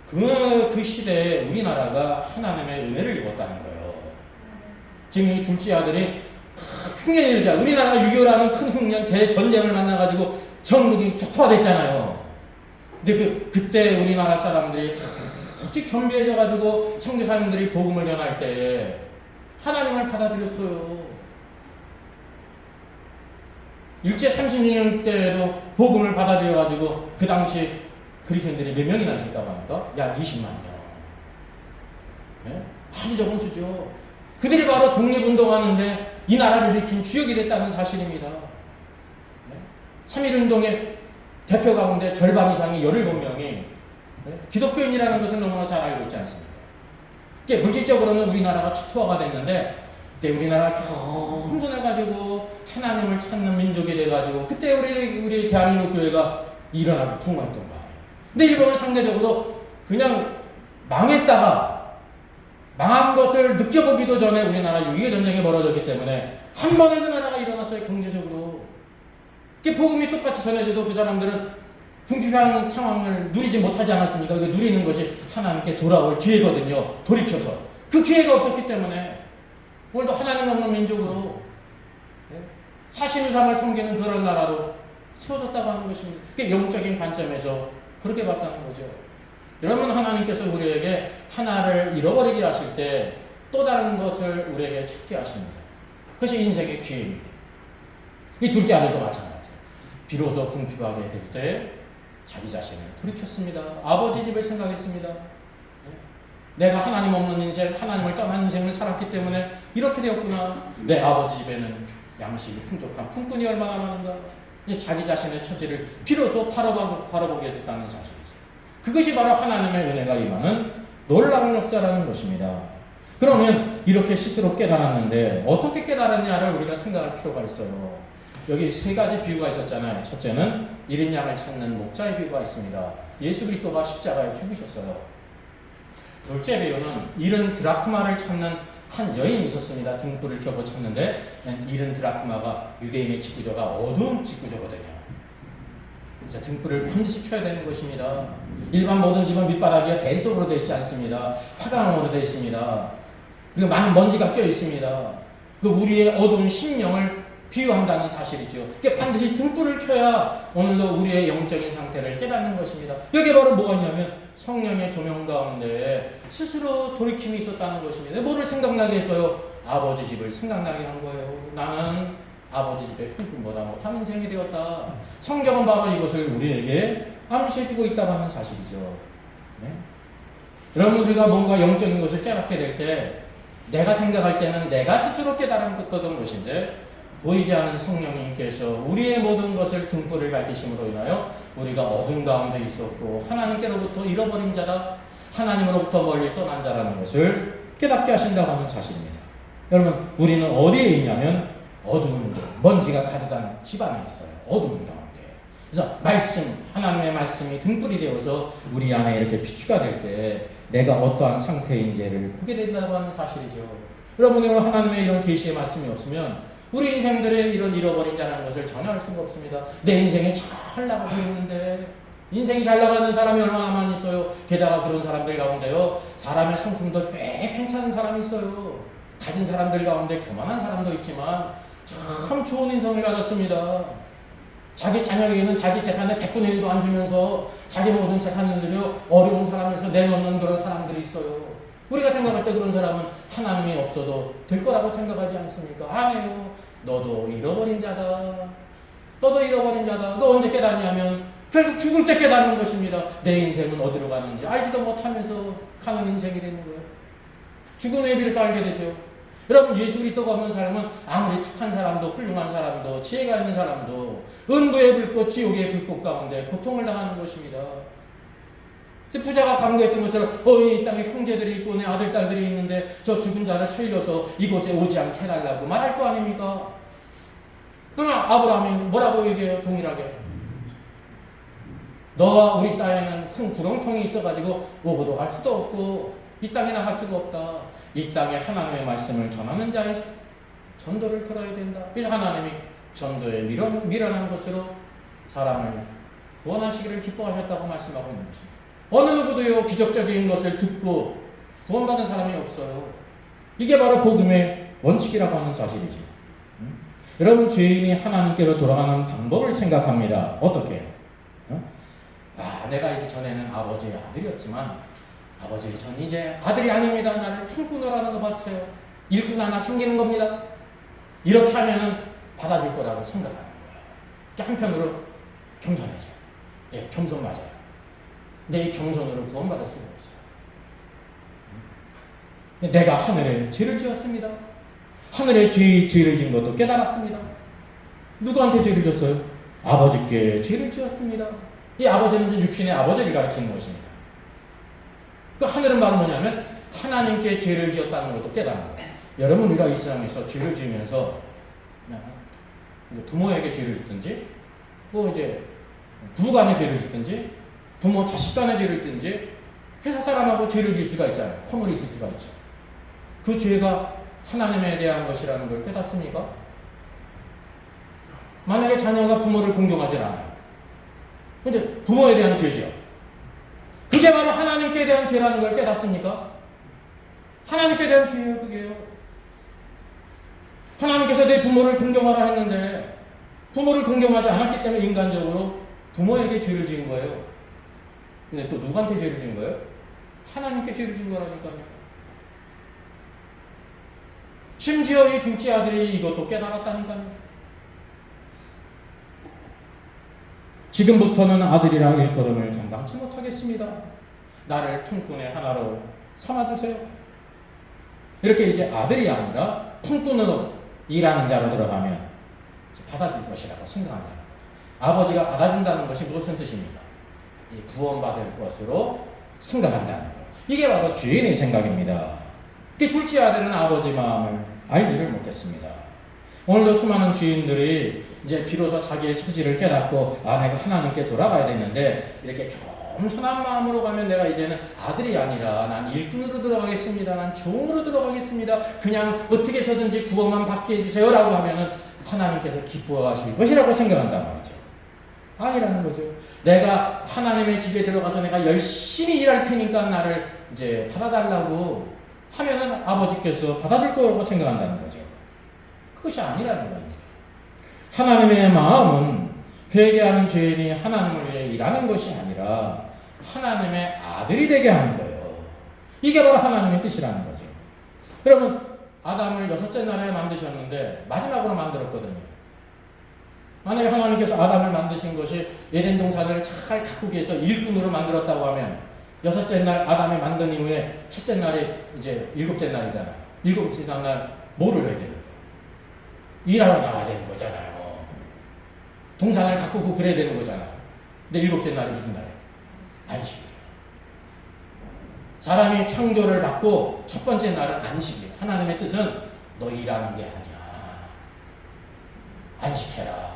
그 시대에 우리나라가 하나님의 은혜를 입었다는 거예요. 지금 이 둘째 아들이 흉년이 일자, 우리나라가 6.25라는 큰 흉년 대전쟁을 만나가지고 전국이 초토화됐잖아요. 근데 그때 우리나라 사람들이 아주 겸비해져가지고 선교사님들이 복음을 전할 때 하나님을 받아들였어요. 일제 36년 때에도 복음을 받아들여가지고 그 당시 그리스도인들이 몇 명이나 있었다고 합니까? 약 20만 명. 네? 아주 적은 수죠. 그들이 바로 독립운동하는데 이 나라를 일으킨 주역이 됐다는 사실입니다. 네? 3.1운동의 대표 가운데 절반 이상이 17명이 네? 기독교인이라는 것을 너무나 잘 알고 있지 않습니까? 물질적으로는 우리나라가 초토화가 됐는데 그때 우리나라가 겨우 혼돈해가지고 하나님을 찾는 민족이 돼가지고 그때 우리 대한민국 교회가 일어나고 풍성했던 거예요. 근데 일본은 상대적으로 그냥 망한 것을 느껴보기도 전에 우리나라 6.25 전쟁이 벌어졌기 때문에 한 번에 그 나라가 일어났어요. 경제적으로. 복음이 똑같이 전해져도 그 사람들은 궁핍한 상황을 누리지 못하지 않았습니까? 누리는 것이 하나님께 돌아올 기회거든요. 돌이켜서. 그 기회가 없었기 때문에 오늘도 하나님 없는 민족으로 사실상을 섬기는 그런 나라로 세워졌다고 하는 것입니다. 그게 영적인 관점에서 그렇게 봤다는 거죠. 여러분, 하나님께서 우리에게 하나를 잃어버리게 하실 때 또 다른 것을 우리에게 찾게 하십니다. 그것이 인생의 기회입니다. 이 둘째 아들도 마찬가지예요. 비로소 궁핍하게 될 때 자기 자신을 돌이켰습니다. 아버지 집을 생각했습니다. 내가 하나님 없는 인생, 하나님을 떠난 인생을 살았기 때문에 이렇게 되었구나. 내 아버지 집에는 양식이 풍족한 품꾼이 얼마나 많은가. 자기 자신의 처지를 비로소 바라보게 됐다는 사실이죠. 그것이 바로 하나님의 은혜가 임하는 놀라운 역사라는 것입니다. 그러면 이렇게 스스로 깨달았는데 어떻게 깨달았냐를 우리가 생각할 필요가 있어요. 여기 세 가지 비유가 있었잖아요. 첫째는 1인 양을 찾는 목자의 비유가 있습니다. 예수 그리스도가 십자가에 죽으셨어요. 둘째 비유는 잃은 드라크마를 찾는 한 여인이 있었습니다. 등불을 켜고 찾는데 잃은 드라크마가 유대인의 직구조가 어두운 직구조거든요. 그래서 등불을 반드시 켜야 되는 것입니다. 일반 모든 집은 밑바닥이 대리석으로 되어 있지 않습니다. 화강으로 되어 있습니다. 그리고 많은 먼지가 껴 있습니다. 그 우리의 어두운 심령을 비유한다는 사실이죠. 그러니까 반드시 등불을 켜야 오늘도 우리의 영적인 상태를 깨닫는 것입니다. 여기 바로 뭐가 있냐면 성령의 조명 가운데 스스로 돌이킴이 있었다는 것입니다. 뭐를 생각나게 했어요? 아버지 집을 생각나게 한 거예요. 나는 아버지 집에 등불보다 못한 인생이 되었다. 성경은 바로 이것을 우리에게 암시해주고 있다고 하는 사실이죠. 네? 여러분, 우리가 뭔가 영적인 것을 깨닫게 될 때 내가 생각할 때는 내가 스스로 깨달은 것인데 보이지 않는 성령님께서 우리의 모든 것을 등불을 밝히심으로 인하여 우리가 어둠 가운데 있었고 하나님께로부터 잃어버린 자다, 하나님으로부터 멀리 떠난 자라는 것을 깨닫게 하신다고 하는 사실입니다. 여러분, 우리는 어디에 있냐면 어두운 곳, 먼지가 가득한 집안에 있어요. 어두운 가운데. 그래서 하나님의 말씀이 등불이 되어서 우리 안에 이렇게 비추가 될 때 내가 어떠한 상태인지를 보게 된다고 하는 사실이죠. 여러분, 오늘 하나님의 이런 계시의 말씀이 없으면 우리 인생들의 이런 잃어버린 자라는 것을 전혀 알 수가 없습니다. 내 인생이 잘 나가고 있는데 인생이 잘 나가는 사람이 얼마나 많이 있어요. 게다가 그런 사람들 가운데요, 사람의 성품도 꽤 괜찮은 사람이 있어요. 가진 사람들 가운데 교만한 사람도 있지만 참 좋은 인성을 가졌습니다. 자기 자녀에게는 자기 재산의 100분의 1도 안 주면서 자기 모든 재산을 들여 어려운 사람에서 내놓는 그런 사람들이 있어요. 우리가 생각할 때 그런 사람은 하나님이 없어도 될 거라고 생각하지 않습니까? 아니에요. 너도 잃어버린 자다. 너도 잃어버린 자다. 너 언제 깨닫냐면 결국 죽을 때 깨닫는 것입니다. 내 인생은 어디로 가는지 알지도 못하면서 가는 인생이 되는 거예요. 죽음에 비해서 알게 되죠. 여러분, 예수 그리스도가 없는 삶은 아무리 착한 사람도 훌륭한 사람도 지혜가 있는 사람도 은부의 불꽃, 지옥의 불꽃 가운데 고통을 당하는 것입니다. 부자가 강구했던 것처럼 이 땅에 형제들이 있고 내 아들, 딸들이 있는데 저 죽은 자를 살려서 이곳에 오지 않게 해달라고 말할 거 아닙니까? 그러면 아브라함이 뭐라고 얘기해요? 동일하게 너와 우리 사이에는 큰 구렁텅이 있어가지고 오고도 갈 수도 없고 이 땅에 나갈 수가 없다. 이 땅에 하나님의 말씀을 전하는 자의 전도를 들어야 된다. 그래서 하나님이 전도에 미련한 것으로 사람을 구원하시기를 기뻐하셨다고 말씀하고 있는 것입니다. 어느 누구도요 기적적인 것을 듣고 구원받은 사람이 없어요. 이게 바로 복음의 원칙이라고 하는 사실이지. 여러분, 죄인이 하나님께로 돌아가는 방법을 생각합니다. 어떻게 해요? 내가 이제 전에는 아버지의 아들이었지만 아버지, 전 이제 아들이 아닙니다. 나를 품꾼으로 하나 봐주세요. 일꾼 하나 생기는 겁니다. 이렇게 하면은 받아줄 거라고 생각하는 거예요. 한편으로 겸손해져요. 예, 겸손 맞아요. 근데 이 겸손으로 구원받을 수가 없어요. 내가 하늘에 죄를 지었습니다. 하늘에 죄를 지은 것도 깨달았습니다. 누구한테 죄를 졌어요? 아버지께 죄를 지었습니다. 이 아버지는 육신의 아버지를 가리키는 것입니다. 그 하늘은 바로 뭐냐면 하나님께 죄를 지었다는 것도 깨닫는 거예요. 여러분, 우리가 이 세상에서 죄를 지으면서 부모에게 죄를 짓든지, 또 이제 부부 간에 죄를 짓든지, 부모 자식 간에 죄를 짓든지, 회사 사람하고 죄를 지을 수가 있잖아요. 허물이 있을 수가 있죠. 그 죄가 하나님에 대한 것이라는 걸 깨닫습니까? 만약에 자녀가 부모를 공경하지 않아요. 근데 부모에 대한 죄죠. 그게 바로 하나님께 대한 죄라는 걸 깨닫습니까? 하나님께 대한 죄예요, 그게요. 하나님께서 내 부모를 공경하라 했는데 부모를 공경하지 않았기 때문에 인간적으로 부모에게 죄를 지은 거예요. 근데 또 누구한테 죄를 지은 거예요? 하나님께 죄를 지은 거라니까요. 심지어 이 둘째 아들이 이것도 깨달았다니까요. 지금부터는 아들이랑 일컬음을 감당치 못하겠습니다. 나를 품꾼의 하나로 삼아주세요. 이렇게 이제 아들이 아니라 품꾼으로 일하는 자로 들어가면 받아줄 것이라고 생각한다는 거죠. 아버지가 받아준다는 것이 무슨 뜻입니까? 이 구원받을 것으로 생각한다는 거. 이게 바로 죄인의 생각입니다. 둘째 아들은 아버지 마음을 알지를 못했습니다. 오늘도 수많은 죄인들이 이제 비로소 자기의 처지를 깨닫고 내가 하나님께 돌아가야 되는데 이렇게 겸손한 마음으로 가면 내가 이제는 아들이 아니라 난 일꾼으로 들어가겠습니다. 난 종으로 들어가겠습니다. 그냥 어떻게 해서든지 구원만 받게 해주세요 라고 하면은 하나님께서 기뻐하실 것이라고 생각한단 말이죠. 아니라는 거죠. 내가 하나님의 집에 들어가서 내가 열심히 일할 테니까 나를 이제 받아달라고 하면은 아버지께서 받아줄 거라고 생각한다는 거죠. 그것이 아니라는 겁니다. 하나님의 마음은 회개하는 죄인이 하나님을 위해 일하는 것이 아니라 하나님의 아들이 되게 하는 거예요. 이게 바로 하나님의 뜻이라는 거죠. 여러분, 아담을 6째 날에 만드셨는데 마지막으로 만들었거든요. 만약에 하나님께서 아담을 만드신 것이 에덴 동산을 잘 가꾸기 위해서 일꾼으로 만들었다고 하면 6째 날 아담이 만든 이후에 첫째 날이 이제 7째 날이잖아요. 7째 날 뭐를 해야 돼요? 일하러 나가야 되는 거잖아요. 동산을 가꾸고 그래야 되는 거잖아요. 근데 7째 날이 무슨 날이에요? 안식이에요. 사람이 창조를 받고 첫 번째 날은 안식이에요. 하나님의 뜻은 너 일하는 게 아니야. 안식해라.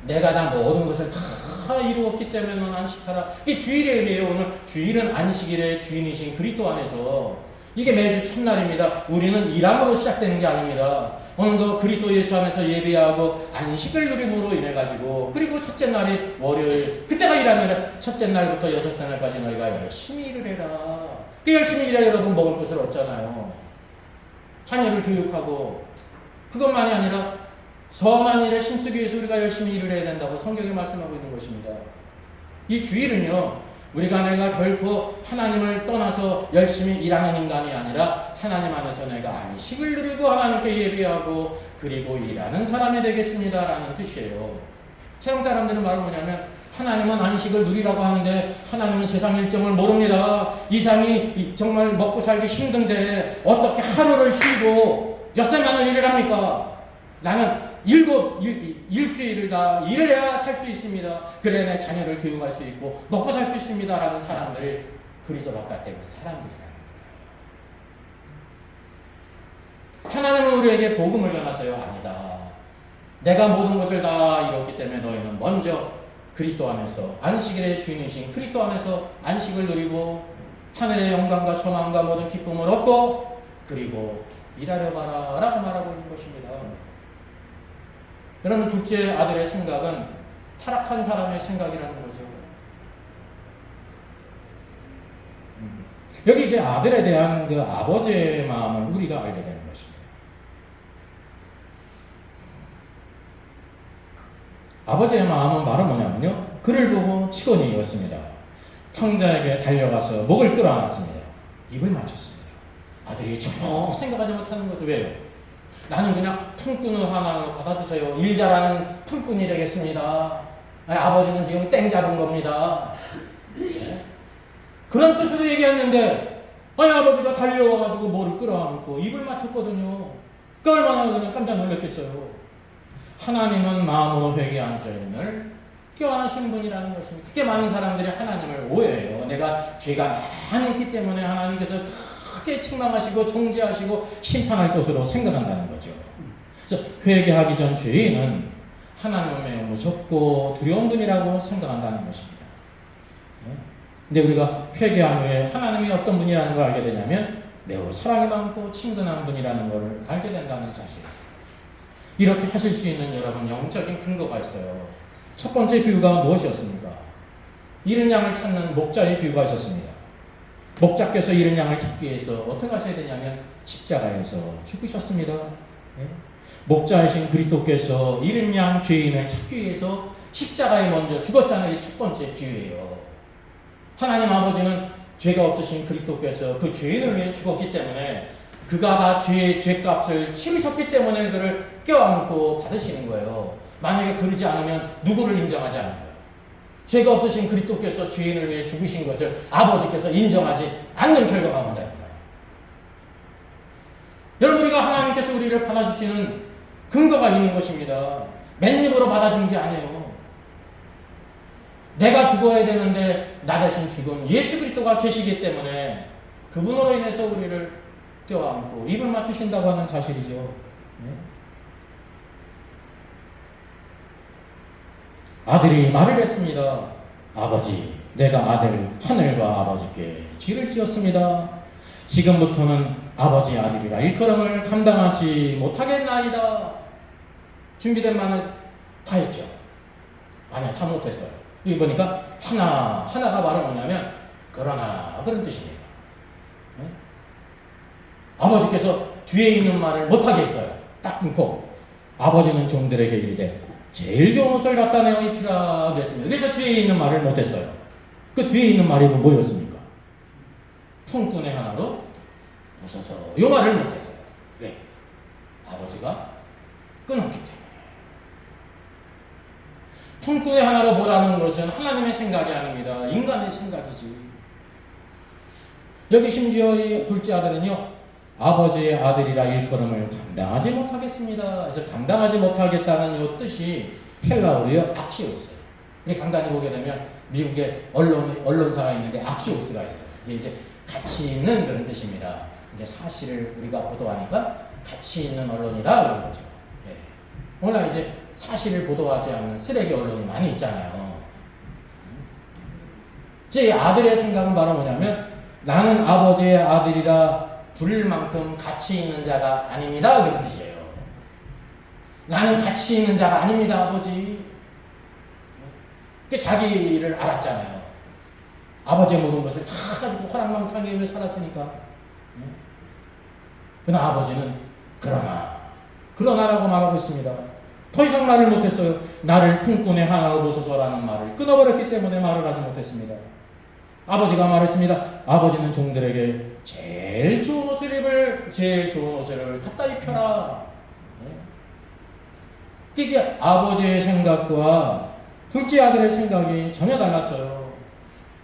내가 다 모든 것을 다 이루었기 때문에 넌 안식하라. 이게 주일의 의미예요. 오늘 주일은 안식일의 주인이신 그리스도 안에서 이게 매주 첫날입니다. 우리는 일함으로 시작되는 게 아닙니다. 오늘도 그리스도 예수 안에서 예배하고 안식을 누림으로 인해가지고 그리고 첫째 날이 월요일 그때가 일하면 첫째 날부터 6째 날까지 너희가 열심히 일을 해라. 그 열심히 일해야 여러분 먹을 것을 얻잖아요. 자녀를 교육하고 그것만이 아니라 선한 일에 힘쓰기 위해서 우리가 열심히 일을 해야 된다고 성경에 말씀하고 있는 것입니다. 이 주일은요, 내가 결코 하나님을 떠나서 열심히 일하는 인간이 아니라 하나님 안에서 내가 안식을 누리고 하나님께 예배하고 그리고 일하는 사람이 되겠습니다라는 뜻이에요. 세상 사람들은 말은 뭐냐면 하나님은 안식을 누리라고 하는데 하나님은 세상 일정을 모릅니다. 이 삶이 정말 먹고 살기 힘든데 어떻게 하루를 쉬고 엿새만을 일을 합니까? 나는 일주일을 다 일을 해야 살 수 있습니다. 그래야 내 자녀를 교육할 수 있고 먹고 살 수 있습니다. 라는 사람들이 그리스도 바깥에 있는 사람들이라는 거예요. 하나님은 우리에게 복음을 전하세요? 아니다. 내가 모든 것을 다 이뤘기 때문에 너희는 먼저 그리스도 안에서 안식일의 주인이신 그리스도 안에서 안식을 누리고 하늘의 영광과 소망과 모든 기쁨을 얻고 그리고 일하려 봐라 라고 말하고 있는 것입니다. 여러분, 둘째 아들의 생각은 타락한 사람의 생각이라는 거죠. 여기 이제 아들에 대한 그 아버지의 마음을 우리가 알게 되는 것입니다. 아버지의 마음은 바로 뭐냐면요, 그를 보고 치곤이었습니다. 형제에게 달려가서 목을 끌어안았습니다. 입을 맞췄습니다. 아들이 전혀 생각하지 못하는 거죠. 왜요? 나는 그냥 품꾼을 하나 받아주세요. 일 잘하는 품꾼이 되겠습니다. 아버지는 지금 땡 잡은 겁니다. 그런 뜻으로 얘기했는데, 아버지가 달려와가지고 뭐를 끌어안고 입을 맞췄거든요. 그 얼마나 그냥 깜짝 놀랐겠어요. 하나님은 마음으로 회개한 죄인을 껴안으시는 분이라는 것입니다. 그렇게 많은 사람들이 하나님을 오해해요. 내가 죄가 많이 있기 때문에 하나님께서 크게 책망하시고 정죄하시고 심판할 것으로 생각한다는 거죠. 그래서 회개하기 전 죄인은 하나님을 매우 무섭고 두려운 분이라고 생각한다는 것입니다. 근데 우리가 회개한 후에 하나님이 어떤 분이라는 걸 알게 되냐면 매우 사랑이 많고 친근한 분이라는 걸 알게 된다는 사실. 이렇게 하실 수 있는 여러분 영적인 근거가 있어요. 첫 번째 비유가 무엇이었습니까? 잃은 양을 찾는 목자의 비유가 있었습니다. 목자께서 잃은 양을 찾기 위해서 어떻게 하셔야 되냐면 십자가에서 죽으셨습니다. 네? 목자이신 그리스도께서 잃은 양 죄인을 찾기 위해서 십자가에 먼저 죽었다는 게 첫 번째 비유예요. 하나님 아버지는 죄가 없으신 그리스도께서 그 죄인을 위해 죽었기 때문에 그가 다 죄의 죄값을 치르셨기 때문에 그를 껴안고 받으시는 거예요. 만약에 그러지 않으면 누구를 인정하지 않는 거예요. 죄가 없으신 그리스도께서 죄인을 위해 죽으신 것을 아버지께서 인정하지 않는 결과가 온다니까요. 여러분, 우리가 하나님께서 우리를 받아주시는 근거가 있는 것입니다. 맨입으로 받아준 게 아니에요. 내가 죽어야 되는데 나 대신 죽은 예수 그리스도가 계시기 때문에 그분으로 인해서 우리를 껴안고 입을 맞추신다고 하는 사실이죠. 네? 아들이 말을 했습니다. 아버지, 내가 아들 하늘과 아버지께 죄를 지었습니다. 지금부터는 아버지 아들이라 일컬음을 감당하지 못하겠나이다. 준비된 말을 다 했죠. 아니야, 다 못했어요. 여기 보니까 하나가 바로 뭐냐면 그러나 그런 뜻입니다. 네? 아버지께서 뒤에 있는 말을 못하게 했어요. 딱 끊고 아버지는 종들에게 이르되 제일 좋은 옷을 갖다 내어 입히라 그랬습니다. 그래서 뒤에 있는 말을 못했어요. 그 뒤에 있는 말이 뭐였습니까? 품꾼의 하나로 벗어서 이 말을 못했어요. 왜? 아버지가 끊었기 때문에. 품꾼의 하나로 보라는 것은 하나님의 생각이 아닙니다. 인간의 생각이지. 여기 심지어 이 둘째 아들은요, 아버지의 아들이라 일컬음을 감당하지 못하겠습니다. 그래서 감당하지 못하겠다는 이 뜻이 헬라어로요, 악시오스예요. 우리 간단히 보게 되면 미국의 언론사가 있는데 악시오스가 있어요. 이게 이제 가치 있는 그런 뜻입니다. 이게 사실을 우리가 보도하니까 가치 있는 언론이다 그런 거죠. 예. 오늘 이제 사실을 보도하지 않는 쓰레기 언론이 많이 있잖아요. 제 아들의 생각은 바로 뭐냐면 나는 아버지의 아들이라 부를 만큼 가치 있는 자가 아닙니다. 그런 뜻이에요. 나는 가치 있는 자가 아닙니다, 아버지. 자기를 알았잖아요. 아버지의 모든 것을 다 가지고 호랑망탕에 살았으니까. 그러나 아버지는 그러나라고 말하고 있습니다. 더 이상 말을 못했어요. 나를 품꾼의 하나로 보소서라는 말을 끊어버렸기 때문에 말을 하지 못했습니다. 아버지가 말했습니다. 아버지는 종들에게 제일 좋은 옷을 갖다 입혀라. 이게 아버지의 생각과 둘째 아들의 생각이 전혀 달랐어요.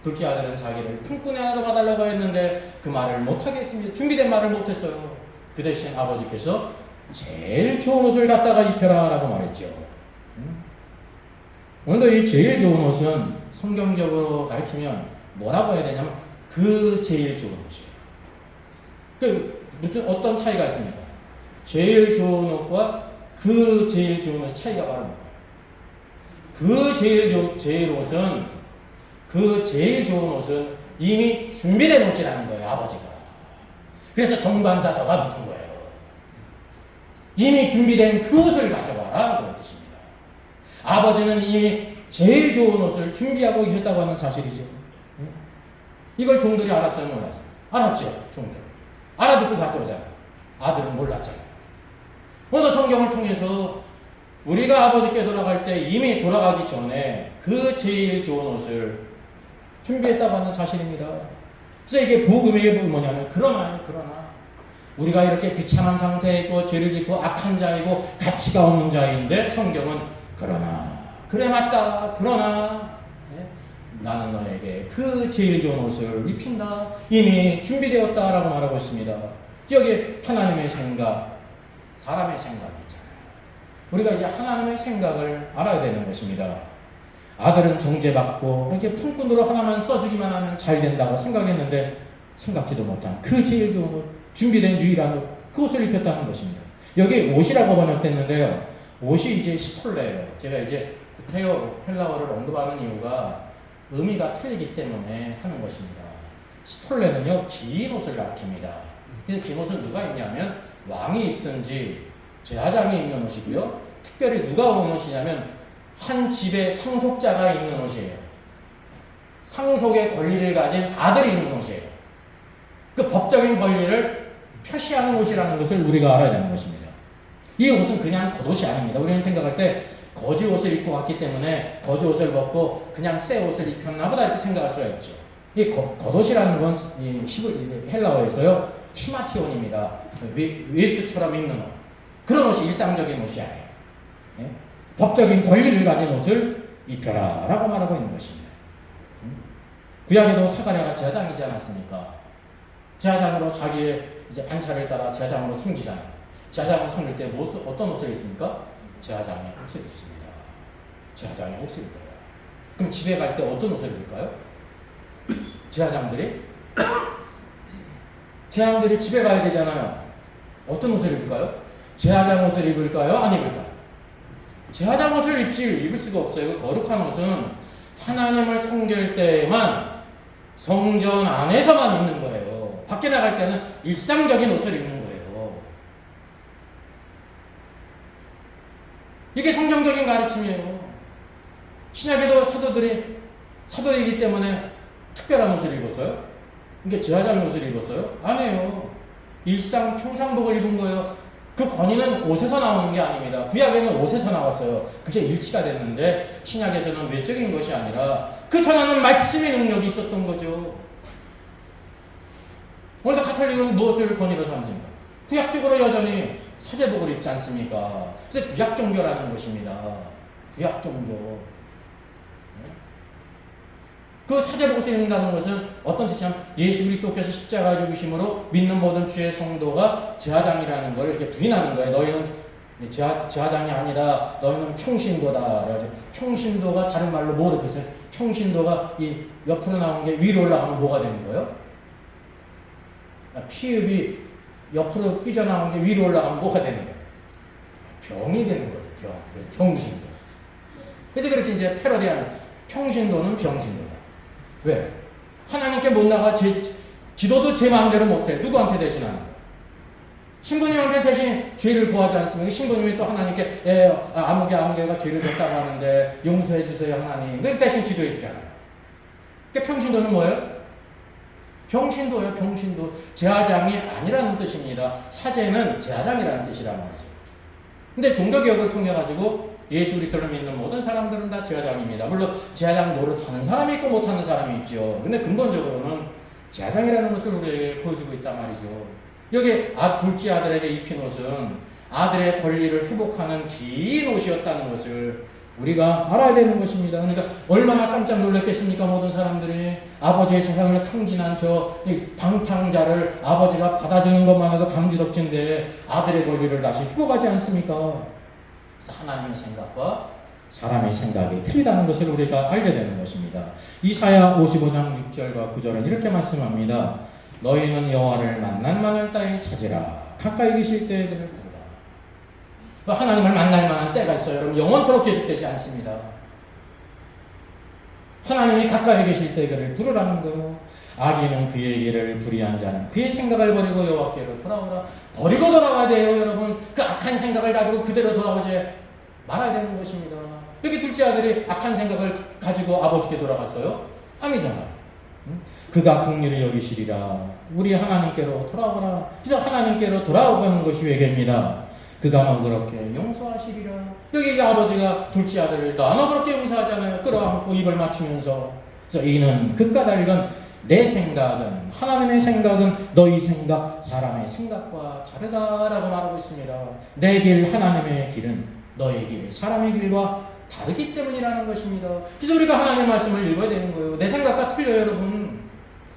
둘째 아들은 자기를 품꾼의 하나로 봐달라고 했는데 그 말을 못하게 했습니다. 준비된 말을 못했어요. 그 대신 아버지께서 제일 좋은 옷을 갖다가 입혀라 라고 말했죠. 오늘도 이 제일 좋은 옷은 성경적으로 가르치면 뭐라고 해야 되냐면 그 제일 좋은 옷이에요. 무슨 어떤 차이가 있습니까? 제일 좋은 옷과 그 제일 좋은 옷의 차이가 바로 뭐예요? 그 제일 좋은 옷은 이미 준비된 옷이라는 거예요, 아버지가. 그래서 정관사 더가 붙은 거예요. 이미 준비된 그 옷을 가져가라 그런 뜻입니다. 아버지는 이미 제일 좋은 옷을 준비하고 계셨다고 하는 사실이죠. 이걸 종들이 알았어요, 몰랐어요? 알았죠? 종들. 알아듣고 가져오잖아. 아들은 몰랐잖아. 오늘 성경을 통해서 우리가 아버지께 돌아갈 때 이미 돌아가기 전에 그 제일 좋은 옷을 준비했다고 하는 사실입니다. 그래서 이게 복음의 뭐냐면 그러나 우리가 이렇게 비참한 상태에 있고 죄를 짓고 악한 자이고 가치가 없는 자인데 성경은 그러나 그래 맞다 그러나 나는 너에게 그 제일 좋은 옷을 입힌다. 이미 준비되었다라고 말하고 있습니다. 여기에 하나님의 생각, 사람의 생각이 있잖아요. 우리가 이제 하나님의 생각을 알아야 되는 것입니다. 아들은 정죄받고 이렇게 품꾼으로 하나만 써주기만 하면 잘 된다고 생각했는데 생각지도 못한 그 제일 좋은 옷, 준비된 유일한 옷, 그 옷을 입혔다는 것입니다. 여기 옷이라고 번역됐는데요. 옷이 이제 시톨레예요. 제가 이제 구태여 헬라어를 언급하는 이유가 의미가 틀리기 때문에 하는 것입니다. 시톨레는요, 긴 옷을 가리킵니다. 그래서 긴 옷은 누가 입냐면 왕이 입든지 제사장이 입는 옷이고요. 특별히 누가 입는 옷이냐면 한 집의 상속자가 입는 옷이에요. 상속의 권리를 가진 아들이 입는 옷이에요. 그 법적인 권리를 표시하는 옷이라는 것을 우리가 알아야 되는 것입니다. 이 옷은 그냥 겉옷이 아닙니다. 우리는 생각할 때 거지 옷을 입고 왔기 때문에 거지 옷을 벗고 그냥 새 옷을 입혔나 보다 이렇게 생각할 수가 있죠. 이 겉옷이라는 건 헬라어에서요 히마티온입니다. 웨이트처럼 입는 옷. 그런 옷이 일상적인 옷이 아니에요. 네? 법적인 권리를 가진 옷을 입혀라 라고 말하고 있는 것입니다. 구약에도 사가랴가 제사장이지 않았습니까? 제사장으로 자기의 이제 반차를 따라 제사장으로 섬기잖아요. 제사장으로 섬길 때 어떤 옷을 입습니까? 제사장의 옷을 입습니다. 제사장의 옷을 입어요. 그럼 집에 갈 때 어떤 옷을 입을까요? 제사장들이 집에 가야 되잖아요. 어떤 옷을 입을까요? 제사장 옷을 입을까요? 안 입을까요? 제사장 옷을 입을 수가 없어요. 거룩한 옷은 하나님을 섬길 때만 성전 안에서만 입는 거예요. 밖에 나갈 때는 일상적인 옷을 입는 거예요. 이게 성경적인 가르침이에요. 신약에도 사도이기 때문에 특별한 옷을 입었어요? 이게 제사장 옷을 입었어요? 아니에요. 일상 평상복을 입은 거예요. 그 권위는 옷에서 나오는 게 아닙니다. 구약에는 옷에서 나왔어요. 그게 일치가 됐는데 신약에서는 외적인 것이 아니라 그 전에는 말씀의 능력이 있었던 거죠. 오늘도 카톨릭은 무엇을 권위로 삼습니까? 구약적으로 여전히 사제복을 입지 않습니까? 그래서 구약 종교라는 것입니다. 구약 종교. 그 사제복을 입는다는 것은 어떤 뜻이냐면 예수 그리스도께서 십자가 죽으심으로 믿는 모든 주의 성도가 제사장이라는 걸 이렇게 부인하는 거예요. 너희는 제사장이 아니라 너희는 평신도다. 그래가지고 평신도가 다른 말로 뭐로 표현해요? 평신도가 이 옆으로 나온 게 위로 올라가면 뭐가 되는 거예요? 피읍이 옆으로 삐져나온 게 위로 올라가면 뭐가 되는 거예요? 병이 되는 거죠. 병신도. 그래서 그렇게 이제 패러디하는 평신도는 병신도다. 왜? 하나님께 못 나가 기도도 제 마음대로 못해. 누구한테 대신하는 거야? 신부님한테 대신 죄를 구하지 않습니까? 신부님이 또 하나님께 아무개가 죄를 졌다고 하는데 용서해 주세요 하나님. 그 대신 기도해 주잖아요. 그러니까 평신도는 뭐예요? 병신도예요. 병신도. 제사장이 아니라는 뜻입니다. 사제는 제사장이라는 뜻이란 말이죠. 근데 종교개혁을 통해 가지고 예수 그리스도를 믿는 모든 사람들은 다 제사장입니다. 물론 제사장 노릇하는 사람이 있고 못하는 사람이 있죠. 근데 근본적으로는 제사장이라는 것을 우리에게 보여주고 있단 말이죠. 여기 둘째 아들에게 입힌 옷은 아들의 권리를 회복하는 긴 옷이었다는 것을 우리가 알아야 되는 것입니다. 그러니까 얼마나 깜짝 놀랐겠습니까? 모든 사람들이 아버지의 세상을 탕진한 저 방탕자를 아버지가 받아주는 것만 해도 감지덕진데 아들의 권리를 다시 회복하지 않습니까? 하나님의 생각과 사람의 생각이 틀리다는 것을 우리가 알게 되는 것입니다. 이사야 55장 6절과 9절은 이렇게 말씀합니다. 너희는 여호와를 만날 만한 때에 찾으라. 가까이 계실 때에 그를 부르라. 하나님을 만날 만한 때가 있어요. 여러분 영원토록 계속되지 않습니다. 하나님이 가까이 계실 때 그를 부르라는 거예요. 악인은 그의 길을 불의한 자는 그의 생각을 버리고 여호와께로 돌아오라. 버리고 돌아와야 돼요, 여러분. 그 악한 생각을 가지고 그대로 돌아오지 말아야 되는 것입니다. 여기 둘째 아들이 악한 생각을 가지고 아버지께 돌아갔어요? 아니잖아요. 그가 긍휼히 여기시리라. 우리 하나님께로 돌아오라. 그래서 하나님께로 돌아오는 것이 회개입니다. 그가 너그럽게 용서하시리라. 여기 아버지가 둘째 아들을 너그럽게 용서하잖아요. 끌어안고 입을 맞추면서. 그래서 이는 그가 달건 내 생각은, 하나님의 생각은 너희 생각, 사람의 생각과 다르다라고 말하고 있습니다. 내 길, 하나님의 길은 너희 길, 사람의 길과 다르기 때문이라는 것입니다. 그래서 우리가 하나님의 말씀을 읽어야 되는 거예요. 내 생각과 틀려요, 여러분.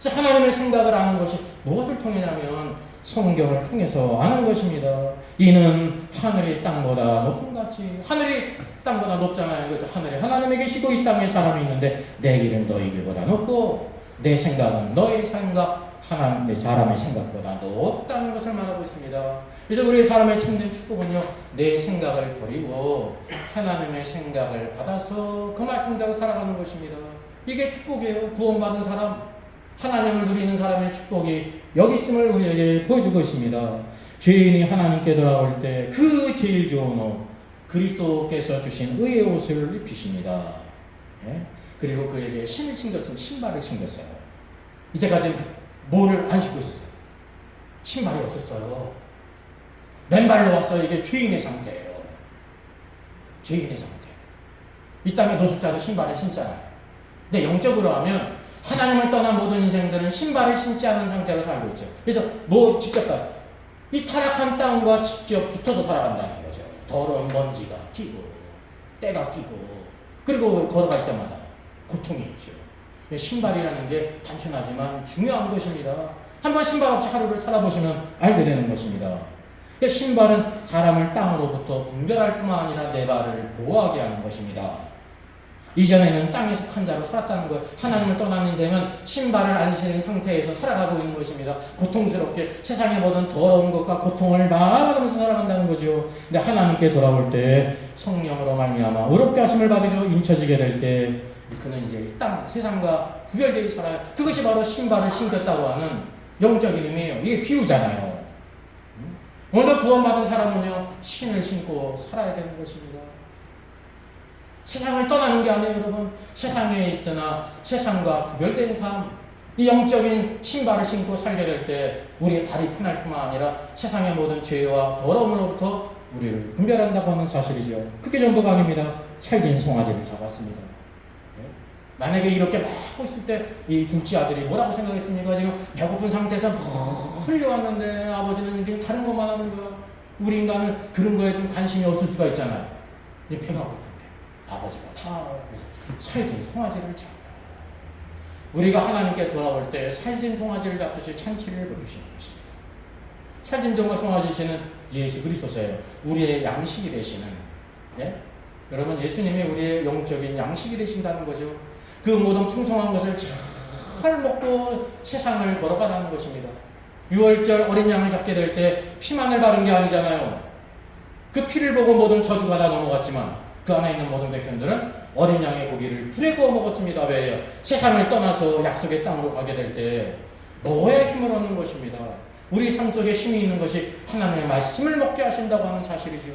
그래서 하나님의 생각을 아는 것이 무엇을 통해냐면 성경을 통해서 아는 것입니다. 이는 하늘이 땅보다 높은 같이, 하늘이 땅보다 높잖아요. 그렇죠? 하늘에 하나님이 계시고 이 땅에 사람이 있는데 내 길은 너희 길보다 높고 내 생각은 너희 생각, 하나님의 사람의 생각보다 높다는 것을 말하고 있습니다. 그래서 우리 사람의 참된 축복은요, 내 생각을 버리고 하나님의 생각을 받아서 그 말씀대로 살아가는 것입니다. 이게 축복이에요. 구원받은 사람, 하나님을 누리는 사람의 축복이 여기 있음을 우리에게 보여주고 있습니다. 죄인이 하나님께 돌아올 때 그 제일 좋은 옷, 그리스도께서 주신 의의 옷을 입히십니다. 예? 그리고 그에게 신을 신겼으면 신발을 신겼어요. 이때까지는 뭐를 안 신고 있었어요. 신발이 없었어요. 맨발로 왔어요. 이게 죄인의 상태예요. 죄인의 상태. 이 땅의 노숙자도 신발을 신잖아요. 근데 영적으로 하면 하나님을 떠난 모든 인생들은 신발을 신지 않은 상태로 살고 있죠. 그래서 뭐 직접 가, 이 타락한 땅과 직접 붙어서 살아간다는 거죠. 더러운 먼지가 끼고 때가 끼고 그리고 걸어갈 때마다 고통이 있죠. 신발이라는 게 단순하지만 중요한 것입니다. 한번 신발 없이 하루를 살아보시면 알게 되는 것입니다. 신발은 사람을 땅으로부터 분별할 뿐만 아니라 내 발을 보호하게 하는 것입니다. 이전에는 땅에 속한 자로 살았다는 것, 하나님을 떠난 인생은 신발을 안 신은 상태에서 살아가고 있는 것입니다. 고통스럽게 세상의 모든 더러운 것과 고통을 마음하면서 살아간다는 거죠. 근데 하나님께 돌아올 때 성령으로 말미암아 의롭게 하심을 받으려 인쳐지게 될 때 그는 이제 땅, 세상과 구별되게 살아요. 그것이 바로 신발을 신겼다고 하는 영적인 의미예요. 이게 비유잖아요. 오늘도 구원받은 사람은요, 신을 신고 살아야 되는 것입니다. 세상을 떠나는 게 아니에요, 여러분. 세상에 있으나 세상과 구별된 삶, 이 영적인 신발을 신고 살게 될 때 우리의 발이 편할 뿐만 아니라 세상의 모든 죄와 더러움으로부터 우리를 분별한다고 하는 사실이죠. 그게 정도가 아닙니다. 살긴 송아지를 잡았습니다. 네? 만약에 이렇게 막 하고 있을 때 이 둘째 아들이 뭐라고 생각했습니까? 지금 배고픈 상태에서 흘려왔는데 아버지는 이제 다른 것만 하는 거야. 우리 인간은 그런 거에 좀 관심이 없을 수가 있잖아요. 배가 고픈데 아버지가 다 살진 송아지를 잡아. 우리가 하나님께 돌아올 때 살진 송아지를 잡듯이 찬치를 베푸시는 것입니다. 살진 송아지시는 예수 그리스도세요. 우리의 양식이 되시는. 네? 여러분, 예수님이 우리의 영적인 양식이 되신다는 거죠. 그 모든 풍성한 것을 잘 먹고 세상을 걸어가라는 것입니다. 6월절 어린 양을 잡게 될 때 피만을 바른 게 아니잖아요. 그 피를 보고 모든 저주가 다 넘어갔지만 그 안에 있는 모든 백성들은 어린 양의 고기를 불에 구워 먹었습니다. 왜요? 세상을 떠나서 약속의 땅으로 가게 될 때 노예의 힘을 얻는 것입니다. 우리 삶 속에 힘이 있는 것이 하나님의 말씀을 먹게 하신다고 하는 사실이죠.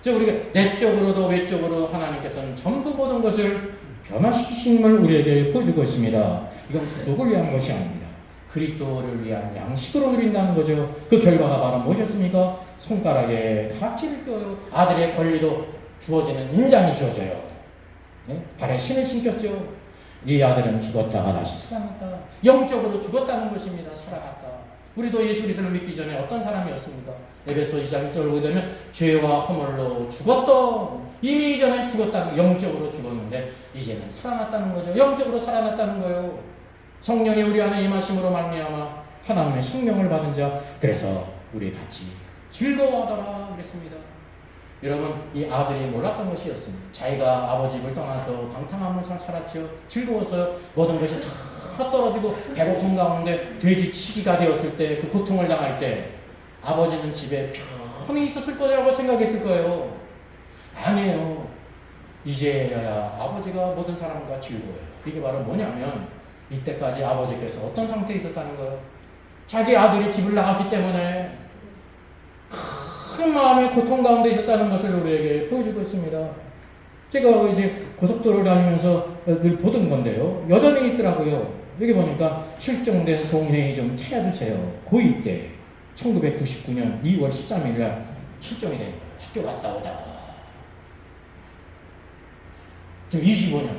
즉 우리가 내적으로도 외적으로 하나님께서는 전부 모든 것을 변화시키심을 우리에게 보여주고 있습니다. 이건 구속을 위한 것이 아닙니다. 그리스도를 위한 양식으로 누린다는 거죠. 그 결과가 바로 무엇이었습니까? 손가락에 가락지를 껴요. 아들의 권리도 주어지는 인장이 주어져요. 네? 발에 신을 신겼죠. 이 아들은 죽었다가 다시 살아났다. 영적으로 죽었다는 것입니다. 살아났다. 우리도 예수 그리스도를 믿기 전에 어떤 사람이었습니까? 에베소 2장 1절을 보게 되면 죄와 허물로 죽었던, 이미 이전에 죽었다는, 영적으로 죽었는데 이제는 살아났다는 거죠. 영적으로 살아났다는 거예요. 성령이 우리 안에 임하심으로 말미암아 하나님의 생명을 받은 자, 그래서 우리 같이 즐거워하더라 그랬습니다. 여러분, 이 아들이 몰랐던 것이었습니다. 자기가 아버지 집을 떠나서 방탕하면서 살았죠. 즐거워서 모든 것이 다 떨어지고 배고픈 가운데 돼지치기가 되었을 때, 그 고통을 당할 때 아버지는 집에 편히 있었을 거라고 생각했을 거예요. 아니에요. 이제야 아버지가 모든 사람과 즐거워요. 이게 바로 뭐냐면 이때까지 아버지께서 어떤 상태에 있었다는 거예요. 자기 아들이 집을 나갔기 때문에 큰 마음의 고통 가운데 있었다는 것을 우리에게 보여주고 있습니다. 제가 이제 고속도로를 다니면서 늘 보던 건데요. 여전히 있더라고요. 여기 보니까 실종된 송혜이 좀 찾아주세요. 고2 때 1999년 2월 13일 날 실종이 된 거예요. 학교 갔다 오다가 지금 25년,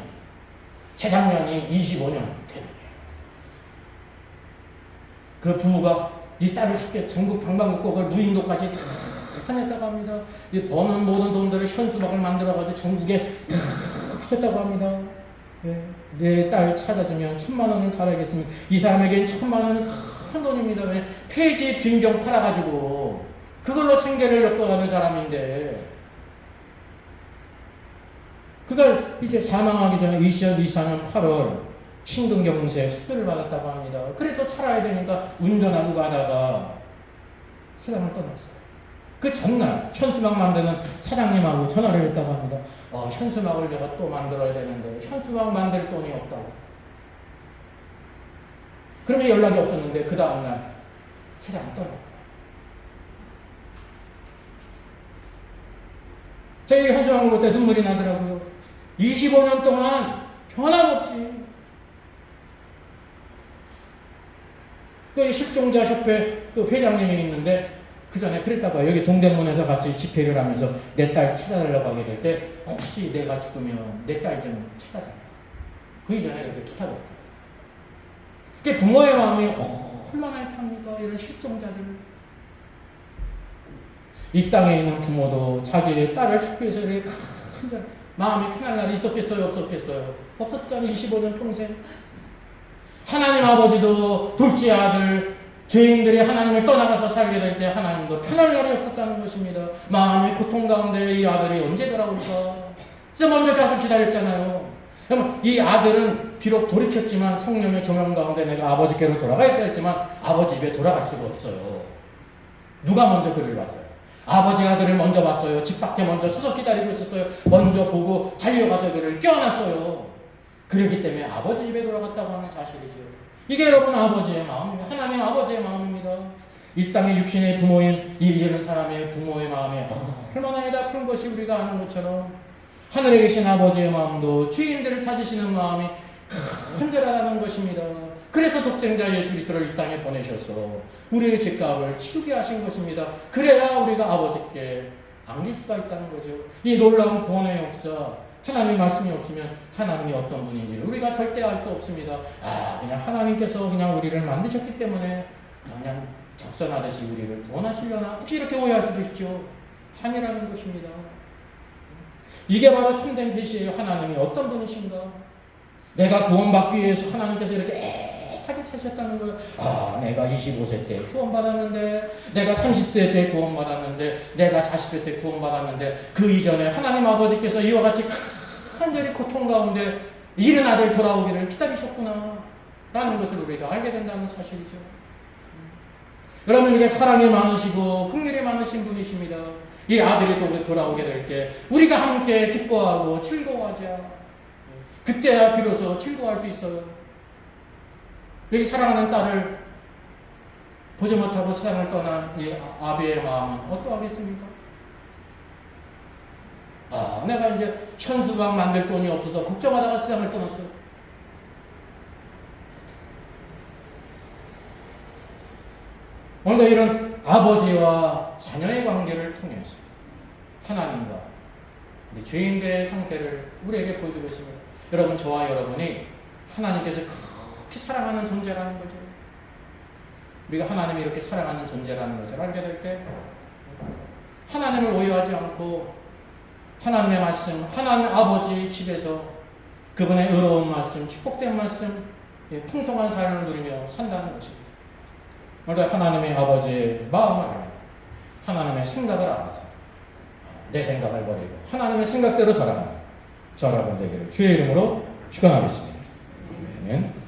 재작년이 25년 되는 거예요. 그 부부가 이 딸을 찾게 전국 방방곡곡을 무인도까지 다 다녔다고 합니다. 이 버는 모든 돈들을 현수막을 만들어가지고 전국에 붙였다고 합니다. 내 딸 찾아주면 1,000만 원을 살아야겠으면 이 사람에겐 1,000만 원은 큰 돈입니다. 왜? 폐지 빈경 팔아가지고 그걸로 생계를 엮어가는 사람인데 그걸 이제 사망하기 전에 2024년 8월 심근경색 수술을 받았다고 합니다. 그래도 살아야 되니까 운전하고 가다가 세상을 떠났어요. 그 전날 현수막 만드는 사장님하고 전화를 했다고 합니다. 현수막을 내가 또 만들어야 되는데 현수막 만들 돈이 없다고. 그러면 연락이 없었는데 그 다음날 세상을 떠났다. 저희 현수막을 볼 때 눈물이 나더라고요. 25년 동안 변함없이 또 실종자 협회 또 회장님이 있는데 그 전에 그랬다고요. 여기 동대문에서 같이 집회를 하면서 내 딸 찾아달라고 하게 될 때 혹시 내가 죽으면 내 딸 좀 찾아달라. 그 이전에 이렇게 부탁했다. 그게 부모의 마음이 얼마나 합니까? 이런 실종자들. 이 땅에 있는 부모도 자기의 딸을 찾기 위해서 이렇게 마음이 편할 날이 있었겠어요? 없었겠어요? 없었잖아요. 25년 평생. 하나님 아버지도 둘째 아들 죄인들이 하나님을 떠나가서 살게 될 때 하나님도 편할 날이 없었다는 것입니다. 마음의 고통 가운데 이 아들이 언제 돌아올까? 그래서 먼저 가서 기다렸잖아요. 그러면 이 아들은 비록 돌이켰지만 성령의 조명 가운데 내가 아버지께로 돌아가야 했지만 아버지 집에 돌아갈 수가 없어요. 누가 먼저 그를 봤어요? 아버지 아들을 먼저 봤어요. 집 밖에 먼저 서서 기다리고 있었어요. 먼저 보고 달려가서 그를 껴안았어요. 그렇기 때문에 아버지 집에 돌아갔다고 하는 사실이죠. 이게 여러분 아버지의 마음입니다. 하나님 아버지의 마음입니다. 이 땅의 육신의 부모인 이 이르는 사람의 부모의 마음이 얼마나 해답은 것이 우리가 아는 것처럼 하늘에 계신 아버지의 마음도 죄인들을 찾으시는 마음이 간절하다는 것입니다. 그래서 독생자 예수 그리스도를 이 땅에 보내셔서 우리의 죄값을 치르게 하신 것입니다. 그래야 우리가 아버지께 안길 수가 있다는 거죠. 이 놀라운 구원의 역사, 하나님 말씀이 없으면 하나님이 어떤 분인지를 우리가 절대 알 수 없습니다. 그냥 하나님께서 그냥 우리를 만드셨기 때문에 그냥 적선하듯이 우리를 구원하시려나? 혹시 이렇게 오해할 수도 있죠. 아니라는 것입니다. 이게 바로 참된 계시예요. 하나님이 어떤 분이신가? 내가 구원받기 위해서 하나님께서 이렇게 애타게 찾으셨다는 거예요. 내가 25세 때 구원받았는데, 내가 30세 때 구원받았는데, 내가 40세 때 구원받았는데, 그 이전에 하나님 아버지께서 이와 같이 간절히 고통 가운데 이른 아들 돌아오기를 기다리셨구나 라는 것을 우리가 알게 된다는 사실이죠. 여러분, 이게 사랑이 많으시고 긍휼이 많으신 분이십니다. 이 아들이 돌아오게 될 때 우리가 함께 기뻐하고 즐거워하자. 그때야 비로소 즐거워할 수 있어요. 여기 사랑하는 딸을 보지 못하고 세상을 떠난 이 아비의 마음은 어떠하겠습니까? 내가 이제 현수막 만들 돈이 없어서 걱정하다가 세상을 떠났어요. 오늘도 이런 아버지와 자녀의 관계를 통해서 하나님과 우리 죄인들의 상태를 우리에게 보여주고 있습니다. 여러분, 저와 여러분이 하나님께서 그렇게 사랑하는 존재라는 거죠. 우리가 하나님이 이렇게 사랑하는 존재라는 것을 알게 될 때 하나님을 오해하지 않고 하나님의 말씀, 하나님 아버지 집에서 그분의 의로운 말씀, 축복된 말씀, 풍성한 삶을 누리며 산다는 것입니다. 오늘도 하나님의 아버지의 마음을 알고 하나님의 생각을 알아서 내 생각을 버리고 하나님의 생각대로 살아가는 저 여러분 되기를 주의 이름으로 축원하겠습니다. 아멘.